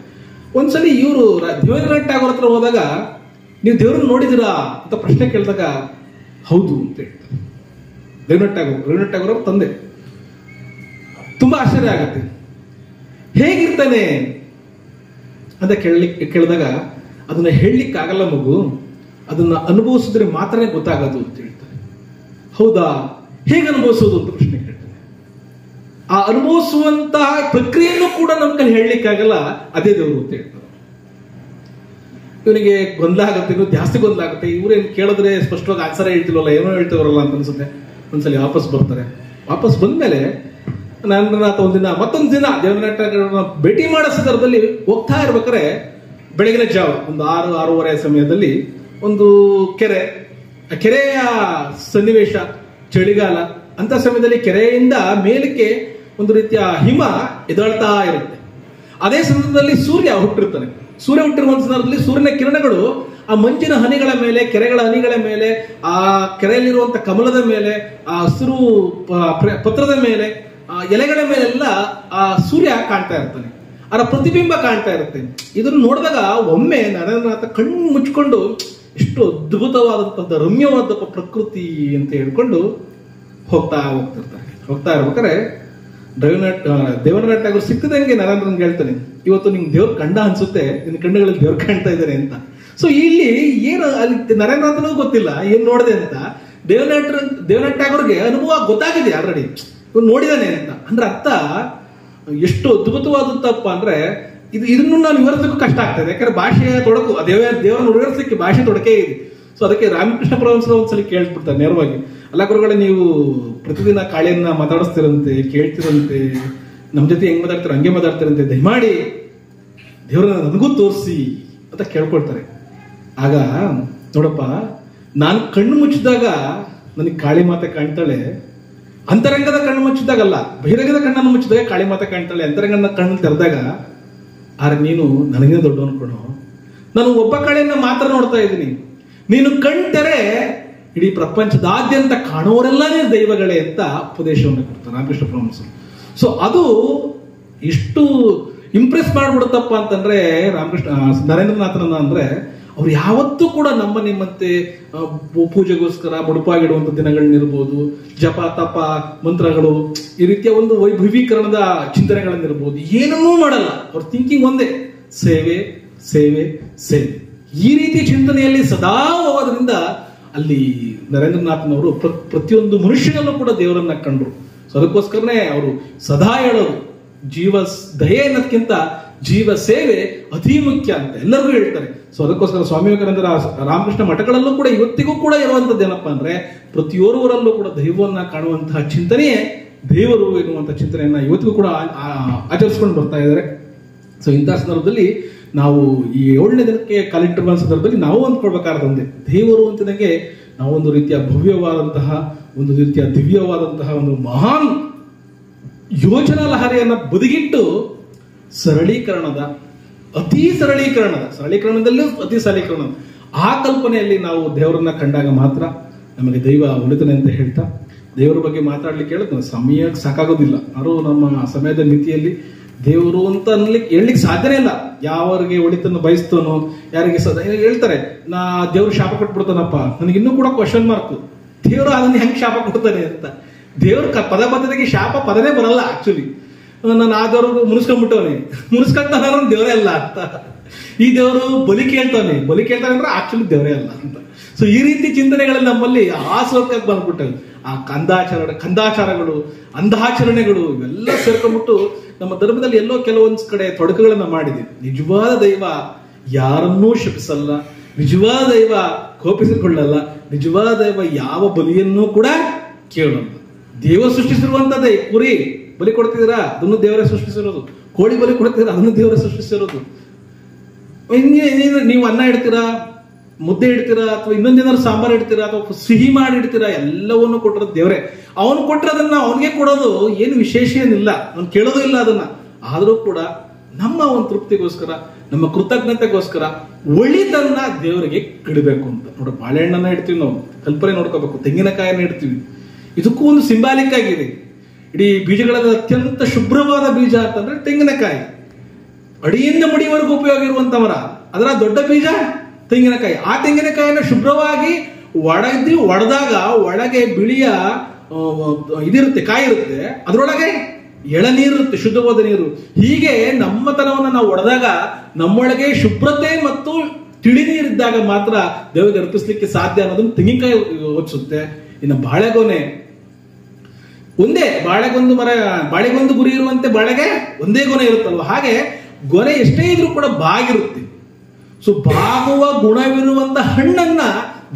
ಒಂದ್ಸಲಿ ಇವರು ದೇವೇಂದ್ರನಾಥ್ ಠಾಗೂರ್ ಹತ್ರ ಹೋದಾಗ, ನೀವು ದೇವ್ರನ್ನ ನೋಡಿದಿರಾ ಅಂತ ಪ್ರಶ್ನೆ ಕೇಳಿದಾಗ ಹೌದು ಅಂತ ಹೇಳ್ತಾರೆ. ರವೀಂದ್ರನಾಥ್ ಠಾಗೂರ್ ಅವ್ರ ತಂದೆ. ತುಂಬಾ ಆಶ್ಚರ್ಯ ಆಗುತ್ತೆ, ಹೇಗಿರ್ತಾನೆ ಅಂತ ಕೇಳಿದಾಗ ಅದನ್ನ ಹೇಳಲಿಕ್ಕೆ ಆಗಲ್ಲ ಮಗು, ಅದನ್ನ ಅನುಭವಿಸಿದ್ರೆ ಮಾತ್ರನೇ ಗೊತ್ತಾಗೋದು ಅಂತ ಹೇಳ್ತಾರೆ. ಹೌದಾ, ಹೇಗೆ ಅನುಭವಿಸೋದು ಅಂತ ಪ್ರಶ್ನೆ ಕೇಳ್ತಾನೆ. ಆ ಅನುಭವಿಸುವಂತಹ ಪ್ರಕ್ರಿಯೆಯನ್ನು ಕೂಡ ನಮ್ಮ ಕೈ ಹೇಳಲಿಕ್ಕಾಗಲ್ಲ, ಅದೇ ದೇವರು ಅಂತ ಹೇಳ್ತಾರೆ. ಇವನಿಗೆ ಗೊಂದಲ ಆಗುತ್ತೆ, ಇನ್ನು ಜಾಸ್ತಿ ಗೊಂದಲ ಆಗುತ್ತೆ. ಇವ್ರೇನು ಕೇಳಿದ್ರೆ ಸ್ಪಷ್ಟವಾಗಿ ಆನ್ಸರ್ ಹೇಳ್ತಿಲ್ವಲ್ಲ, ಏನೋ ಹೇಳ್ತಿವ್ರಲ್ಲ ಅಂತ ಅನ್ಸುತ್ತೆ. ಒಂದ್ಸಲಿ ವಾಪಸ್ ಬರ್ತಾರೆ. ವಾಪಸ್ ಬಂದ್ಮೇಲೆ ನರೇಂದ್ರನಾಥ ಮತ್ತೊಂದು ದಿನ ದೇವೇಂದ್ರನಾಥ್ ಭೇಟಿ ಮಾಡೋ ಸಂದರ್ಭದಲ್ಲಿ ಹೋಗ್ತಾ ಇರ್ಬೇಕಾರೆ ಬೆಳಗಿನ ಜಾವ ಒಂದು 6-6:30 ಸಮಯದಲ್ಲಿ ಒಂದು ಕೆರೆಯ ಸನ್ನಿವೇಶ, ಚಳಿಗಾಲ ಅಂತ ಸಮಯದಲ್ಲಿ ಕೆರೆಯಿಂದ ಮೇಲಕ್ಕೆ ಒಂದು ರೀತಿಯ ಹಿಮ ಎದಳ್ತಾ ಇರುತ್ತೆ. ಅದೇ ಸಂದರ್ಭದಲ್ಲಿ ಸೂರ್ಯ ಹುಟ್ಟಿರ್ತಾನೆ. ಸೂರ್ಯ ಹುಟ್ಟಿರುವ ಸಂದರ್ಭದಲ್ಲಿ ಸೂರ್ಯನ ಕಿರಣಗಳು ಆ ಮಂಜಿನ ಹನಿಗಳ ಮೇಲೆ, ಕೆರೆಗಳ ಹನಿಗಳ ಮೇಲೆ, ಆ ಕೆರೆಯಲ್ಲಿರುವಂತಹ ಕಮಲದ ಮೇಲೆ, ಆ ಹಸಿರು ಪತ್ರದ ಮೇಲೆ, ಆ ಎಲೆಗಳ ಮೇಲೆಲ್ಲ ಆ ಸೂರ್ಯ ಕಾಣ್ತಾ ಇರ್ತಾನೆ, ಅದರ ಪ್ರತಿಬಿಂಬ ಕಾಣ್ತಾ ಇರುತ್ತೆ. ಇದನ್ನು ನೋಡಿದಾಗ ಒಮ್ಮೆ ನರೇಂದ್ರನಾಥ ಕಣ್ಣು ಮುಚ್ಕೊಂಡು ಎಷ್ಟು ಅದ್ಭುತವಾದಂತಹ ರಮ್ಯವಾದ ಪ್ರಕೃತಿ ಅಂತ ಹೇಳ್ಕೊಂಡು ಹೋಗ್ತಾ ಇರ್ಬೇಕಾರೆ ದೇವೇಂದ್ರನಾಥ್ ಠಾಗೂರ್ ಸಿಕ್ಕದಂಗೆ ನರೇಂದ್ರನ್ ಹೇಳ್ತಾನೆ, ಇವತ್ತು ನಿಂಗೆ ದೇವ್ರ ಕಂಡ ಅನ್ಸುತ್ತೆ, ನಿನ್ನ ಕಣ್ಣುಗಳಲ್ಲಿ ದೇವ್ರು ಕಾಣ್ತಾ ಇದ್ದಾರೆ ಅಂತ. ಸೊ ಇಲ್ಲಿ ಏನು ಅಲ್ಲಿ ನರೇಂದ್ರನಾಥನಿಗೂ ಗೊತ್ತಿಲ್ಲ ಏನ್ ನೋಡಿದೆ ಅಂತ. ದೇವೇಂದ್ರನಾಥ್ ಠಾಗೂರ್ಗೆ ಅನುಭವ ಗೊತ್ತಾಗಿದೆ ಆಲ್ರೆಡಿ, ಇವನು ನೋಡಿದಾನೆ ಅಂತ. ಅಂದ್ರೆ ಅರ್ಥ ಎಷ್ಟು ಅದ್ಭುತವಾದತ್ತಪ್ಪ ಅಂದ್ರೆ ಇದನ್ನು ನಾನು ವಿವರಿಸಲಿಕ್ಕೂ ಕಷ್ಟ ಆಗ್ತದೆ, ಯಾಕಂದ್ರೆ ಭಾಷೆಯ ತೊಡಕು, ದೇವರನ್ನು ವಿವರಿಸಲಿಕ್ಕೆ ಭಾಷೆ ತೊಡಕೆ ಇದೆ. ಸೊ ಅದಕ್ಕೆ ರಾಮಕೃಷ್ಣ ಪರಮಹಂಸರು ಒಂದ್ಸಲಿ ಕೇಳ್ಬಿಡ್ತಾರೆ ನೇರವಾಗಿ, ಅಲ್ಲ ಗುರುಗಳೇ, ನೀವು ಪ್ರತಿದಿನ ಕಾಳಿಯನ್ನ ಮಾತಾಡಿಸ್ತಿರಂತೆ, ಕೇಳ್ತಿರಂತೆ, ನಮ್ ಜೊತೆ ಹೆಂಗ್ ಮಾತಾಡ್ತಾರೆ ಹಂಗೆ ಮಾತಾಡ್ತಿರಂತೆ, ದಯಮಾಡಿ ದೇವರನ್ನ ನನಗೂ ತೋರಿಸಿ ಅಂತ ಕೇಳ್ಕೊಳ್ತಾರೆ. ಆಗ ನೋಡಪ್ಪ, ನಾನು ಕಣ್ಣು ಮುಚ್ಚಿದಾಗ ನನಗೆ ಕಾಳಿ ಮಾತೆ ಕಾಣ್ತಾಳೆ, ಅಂತರಂಗದ ಕಣ್ಣು ಮುಚ್ಚಿದಾಗಲ್ಲ, ಬಹಿರಂಗದ ಕಣ್ಣನ್ನು ಮುಚ್ಚಿದಾಗ ಕಾಳಿ ಮಾತೆ ಕಾಣ್ತಾಳೆ. ಅಂತರಂಗದ ಕಣ್ಣು ತೆರೆದಾಗ ಆದ್ರೆ ನೀನು ನನಗೆ ದೊಡ್ಡವನು ಕೊಡೋ, ನಾನು ಒಬ್ಬ ಕಾಳಿಯನ್ನ ಮಾತ್ರ ನೋಡ್ತಾ ಇದ್ದೀನಿ, ನೀನು ಕಣ್ತೆರೆ ಇಡೀ ಪ್ರಪಂಚದಾದ್ಯಂತ ಕಾಣುವರೆಲ್ಲ ನೀನು ದೈವಗಳೇ ಅಂತ ಉಪದೇಶವನ್ನು ಕೊಡ್ತಾರೆ ರಾಮಕೃಷ್ಣ ಪರಮಹಂಸರು. ಸೊ ಅದು ಎಷ್ಟು ಇಂಪ್ರೆಸ್ ಮಾಡ್ಬಿಡುತ್ತಪ್ಪ ಅಂತಂದ್ರೆ ನರೇಂದ್ರನಾಥನ ಅಂದ್ರೆ ಅವ್ರು ಯಾವತ್ತೂ ಕೂಡ ನಿಮ್ಮಂತೆ ಪೂಜೆಗೋಸ್ಕರ ಮುಡುಪಾಗಿಡುವಂತ ದಿನಗಳನ್ನಿರ್ಬೋದು, ಜಪ ತಪ ಮಂತ್ರಗಳು, ಈ ರೀತಿಯ ಒಂದು ವೈಭವೀಕರಣದ ಚಿಂತನೆಗಳನ್ನಿರ್ಬೋದು, ಏನನ್ನೂ ಮಾಡಲ್ಲ. ಅವ್ರ ಥಿಂಕಿಂಗ್ ಒಂದೇ, ಸೇವೆ ಸೇವೆ ಸೇವೆ. ಈ ರೀತಿ ಚಿಂತನೆಯಲ್ಲಿ ಸದಾ ಹೋಗೋದ್ರಿಂದ ಅಲ್ಲಿ ನರೇಂದ್ರನಾಥನವರು ಪ್ರತಿಯೊಂದು ಮನುಷ್ಯನಲ್ಲೂ ಕೂಡ ದೇವರನ್ನ ಕಂಡ್ರು. ಸೊ ಅದಕ್ಕೋಸ್ಕರನೇ ಅವರು ಸದಾ ಹೇಳೋದು, ಜೀವ ದಯೆ ಅನ್ನೋದಕ್ಕಿಂತ ಜೀವ ಸೇವೆ ಅತಿ ಮುಖ್ಯ ಅಂತ ಎಲ್ಲರಿಗೂ ಹೇಳ್ತಾರೆ. ಸೊ ಅದಕ್ಕೋಸ್ಕರ ಸ್ವಾಮಿ ವಿವೇಕಾನಂದರ ರಾಮಕೃಷ್ಣ ಮಠಗಳಲ್ಲೂ ಕೂಡ ಇವತ್ತಿಗೂ ಕೂಡ ಇರುವಂತದ್ದು ಏನಪ್ಪಾ ಅಂದ್ರೆ, ಪ್ರತಿಯೋರ್ವರಲ್ಲೂ ಕೂಡ ದೈವವನ್ನ ಕಾಣುವಂತಹ ಚಿಂತನೆಯೇ ದೇವರು ಎನ್ನುವಂತಹ ಚಿಂತನೆಯನ್ನ ಇವತ್ತಿಗೂ ಕೂಡ ಆಚರಿಸ್ಕೊಂಡು ಬರ್ತಾ ಇದ್ದಾರೆ. ಸೊ ಇಂತಹ ಸಂದರ್ಭದಲ್ಲಿ ನಾವು ಈ 7ನೇ ದಿನಕ್ಕೆ ಕಾಲಿಟ್ಟಿರುವ ಸಂದರ್ಭದಲ್ಲಿ ನಾವು ಅಂದ್ಕೊಳ್ಬೇಕಾದಂತೆ, ದೇವರು ಅಂತಿದಂಗೆ ನಾವೊಂದು ರೀತಿಯ ಭವ್ಯವಾದಂತಹ, ಒಂದು ರೀತಿಯ ದಿವ್ಯವಾದಂತಹ ಒಂದು ಮಹಾನ್ ಯೋಚನಾ ಲಹರಿಯನ್ನ ಬದಿಗಿಟ್ಟು ಸರಳೀಕರಣದಲ್ಲೂ ಅತಿ ಸರಳೀಕರಣ, ಆ ಕಲ್ಪನೆಯಲ್ಲಿ ನಾವು ದೇವರನ್ನ ಕಂಡಾಗ ಮಾತ್ರ ನಮಗೆ ದೈವ ಉಳಿತಾನೆ ಅಂತ ಹೇಳ್ತಾ, ದೇವರ ಬಗ್ಗೆ ಮಾತಾಡ್ಲಿಕ್ಕೆ ಹೇಳಿದ್ರೆ ಸಮಯಕ್ಕೆ ಸಾಕಾಗೋದಿಲ್ಲ. ಯಾರು ನಮ್ಮ ಸಮಯದ ಮಿತಿಯಲ್ಲಿ ದೇವರು ಅಂತ ಹೇಳಲಿಕ್ಕೆ ಸಾಧ್ಯನೇ ಇಲ್ಲ. ಯಾವರಿಗೆ ಒಳಿತನ್ನು ಬಯಸ್ತಾನೋ, ಯಾರಿಗೆ ಹೇಳ್ತಾರೆ ನಾ ದೇವ್ರು ಶಾಪ ಕೊಟ್ಬಿಡ್ತಾನಪ್ಪ, ನನಗೆ ಇನ್ನೂ ಕೂಡ ಕ್ವಶನ್ ಮಾರ್ಕ್, ದೇವರು ಅದನ್ನ ಹೆಂಗ್ ಶಾಪ ಕೊಡ್ತಾನೆ ಅಂತ. ದೇವ್ರ ಪದಬದ್ಧತೆಗೆ ಶಾಪ ಪದನೇ ಬರಲ್ಲ ಆಕ್ಚುಲಿ. ನಾನು ಆದವ್ರು ಮುನಿಸ್ಕೊಂಡ್ಬಿಟ್ಟವನೇ, ಮುನಿಸ್ಕೊಂತಾನ ದೇವರೇ ಅಲ್ಲ ಅಂತ. ಈ ದೇವರು ಬಲಿ ಕೇಳ್ತಾನೆ ಅಂದ್ರೆ ಆಕ್ಚುಲಿ ದೇವರೇ ಅಲ್ಲ ಅಂತ. ಸೊ ಈ ರೀತಿ ಚಿಂತನೆಗಳಲ್ಲಿ ನಮ್ಮಲ್ಲಿ ಆಸೋರ್ಕಕ್ಕೆ ಬಂದ್ಬಿಟ್ಟವು. ಆ ಕಂದಾಚಾರಗಳು, ಅಂಧಾಚರಣೆಗಳು ಇವೆಲ್ಲ ಸೇರ್ಕೊಂಡ್ಬಿಟ್ಟು ನಮ್ಮ ಧರ್ಮದಲ್ಲಿ ಎಲ್ಲೋ ಕೆಲವೊಂದ್ ಕಡೆ ತೊಡಕುಗಳನ್ನ ಮಾಡಿದೆ. ನಿಜವಾದ ದೈವ ಯಾರನ್ನೂ ಶಪಿಸಲ್ಲ, ನಿಜವಾದ ದೈವ ಕೋಪಿಸಿಕೊಳ್ಳಲ್ಲ, ನಿಜವಾದ ದೈವ ಯಾವ ಬಲಿಯನ್ನೂ ಕೂಡ ಕೇಳಲ್ಲ. ದೇವರು ಸೃಷ್ಟಿಸಿರುವಂತದ್ದೇ. ಕುರಿ ಬಲಿ ಕೊಡ್ತಿದ್ದೀರಾ, ಅದನ್ನು ದೇವರೇ ಸೃಷ್ಟಿಸಿರೋದು. ಕೋಳಿ ಬಲಿ ಕೊಡ್ತಿದ್ದೀರಾ, ಅದನ್ನು ದೇವರೇ ಸೃಷ್ಟಿಸಿರೋದು. ನೀವು ಅನ್ನ ಇಡ್ತೀರಾ, ಮುದ್ದೆ ಇಡ್ತೀರಾ, ಅಥವಾ ಇನ್ನೊಂದೇನಾದ್ರು ಸಾಂಬಾರ್ ಇಡ್ತೀರಾ, ಅಥವಾ ಸಿಹಿ ಮಾಡಿ ಇಡ್ತೀರಾ, ಎಲ್ಲವನ್ನೂ ಕೊಟ್ಟಿರೋದು ದೇವರೇ. ಅವನು ಕೊಟ್ಟಿರೋದನ್ನ ಅವನಿಗೆ ಕೊಡೋದು ಏನು ವಿಶೇಷ ಏನಿಲ್ಲ, ಅವ್ನು ಕೇಳೋದು ಇಲ್ಲ ಅದನ್ನ. ಆದರೂ ಕೂಡ ನಮ್ಮ ಒಂದು ತೃಪ್ತಿಗೋಸ್ಕರ, ನಮ್ಮ ಕೃತಜ್ಞತೆಗೋಸ್ಕರ ಒಳಿತನ್ನ ದೇವರಿಗೆ ಇಡಬೇಕು ಅಂತ. ನೋಡಿ, ಬಾಳೆಹಣ್ಣನ್ನ ಇಡ್ತೀವಿ ನಾವು, ಕಲ್ಪನೆ ನೋಡ್ಕೋಬೇಕು. ತೆಂಗಿನಕಾಯಿನ ಇಡ್ತೀವಿ, ಇದಕ್ಕೂ ಒಂದು ಸಿಂಬಾಲಿಕ್ ಆಗಿದೆ. ಇಡೀ ಬೀಜಗಳಲ್ಲಿ ಅತ್ಯಂತ ಶುಭ್ರವಾದ ಬೀಜ ಅಂತಂದ್ರೆ ತೆಂಗಿನಕಾಯಿ. ಅಡಿಯಿಂದ ಮುಡಿವರೆಗೂ ಉಪಯೋಗ ಇರುವಂತ ಮರ, ಅದರ ದೊಡ್ಡ ಬೀಜ ತೆಂಗಿನಕಾಯಿ. ಆ ತೆಂಗಿನಕಾಯಿನ ಶುಭ್ರವಾಗಿ ಒಡೆದಾಗ ಒಳಗೆ ಬಿಳಿಯ ಇದಿರುತ್ತೆ, ಕಾಯಿ ಇರುತ್ತೆ, ಅದರೊಳಗೆ ಎಳನೀರಿರುತ್ತೆ, ಶುದ್ಧವಾದ ನೀರು. ಹೀಗೆ ನಮ್ಮತನವನ್ನ ನಾವು ಒಡೆದಾಗ ನಮ್ಮೊಳಗೆ ಶುಭ್ರತೆ ಮತ್ತು ತಿಳಿ ನೀರಿದ್ದಾಗ ಮಾತ್ರ ದೇವರಿಗೆ ಅರ್ಪಿಸ್ಲಿಕ್ಕೆ ಸಾಧ್ಯ ಅನ್ನೋದನ್ನು ತೆಂಗಿನಕಾಯಿ ಓದಿಸುತ್ತೆ. ಇನ್ನು ಬಾಳೆಗೊನೆ ಒಂದೇ, ಬಾಳೆಗೊಂದು ಗುರಿ ಇರುವಂತೆ ಬಾಳೆಗೆ ಒಂದೇ ಗೊನೆ ಇರುತ್ತಲ್ವ, ಹಾಗೆ ಗೊನೆ ಎಷ್ಟೇ ಇದ್ರೂ ಕೂಡ ಬಾಗಿರುತ್ತೆ. ಸೊ ಬಾಗುವ ಗುಣವಿರುವಂತ ಹಣ್ಣನ್ನ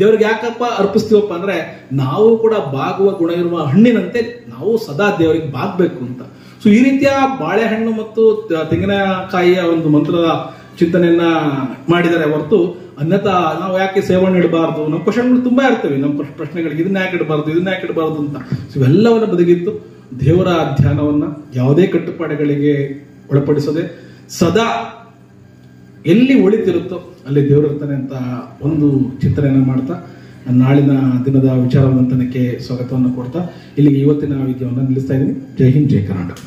ದೇವ್ರಿಗೆ ಯಾಕಪ್ಪ ಅರ್ಪಿಸ್ತೀವಪ್ಪ ಅಂದ್ರೆ, ನಾವು ಕೂಡ ಬಾಗುವ ಗುಣ ಇರುವ ಹಣ್ಣಿನಂತೆ ನಾವು ಸದಾ ದೇವರಿಗೆ ಬಾಗ್ಬೇಕು ಅಂತ. ಸೊ ಈ ರೀತಿಯ ಬಾಳೆಹಣ್ಣು ಮತ್ತು ತೆಂಗಿನಕಾಯಿಯ ಒಂದು ಮಂತ್ರದ ಚಿಂತನೆಯನ್ನ ಮಾಡಿದರೆ ಹೊರತು ಅನ್ಯತಾ ನಾವು ಯಾಕೆ ಸೇವನೆ ಇಡಬಾರ್ದು, ನಮ್ಮ ಕ್ವಶನ್ಗಳು ತುಂಬಾ ಇರ್ತವೆ, ನಮ್ಮ ಪ್ರಶ್ನೆಗಳಿಗೆ ಇದನ್ನ ಯಾಕೆ ಇಡಬಾರ್ದು ಅಂತ. ಸೊ ಇವೆಲ್ಲವನ್ನ ಬದಿಗಿತ್ತು ದೇವರ ಧ್ಯಾನವನ್ನ ಯಾವುದೇ ಕಟ್ಟುಪಾಡುಗಳಿಗೆ ಒಳಪಡಿಸದೆ ಸದಾ ಎಲ್ಲಿ ಒಳಿತಿರುತ್ತೋ ಅಲ್ಲಿ ದೇವರಿರ್ತಾನೆ ಅಂತ ಒಂದು ಚಿಂತನೆಯನ್ನ ಮಾಡ್ತಾ ನಾಳಿನ ದಿನದ ವಿಚಾರ ಮಂಥನಕ್ಕೆ ಸ್ವಾಗತವನ್ನು ಕೊಡ್ತಾ ಇಲ್ಲಿಗೆ ಇವತ್ತಿನ ವಿದ್ಯವನ್ನು ನಿಲ್ಲಿಸ್ತಾ ಇದ್ದೀನಿ. ಜೈ ಹಿಂದ್, ಜೈ ಕರ್ನಾಟಕ.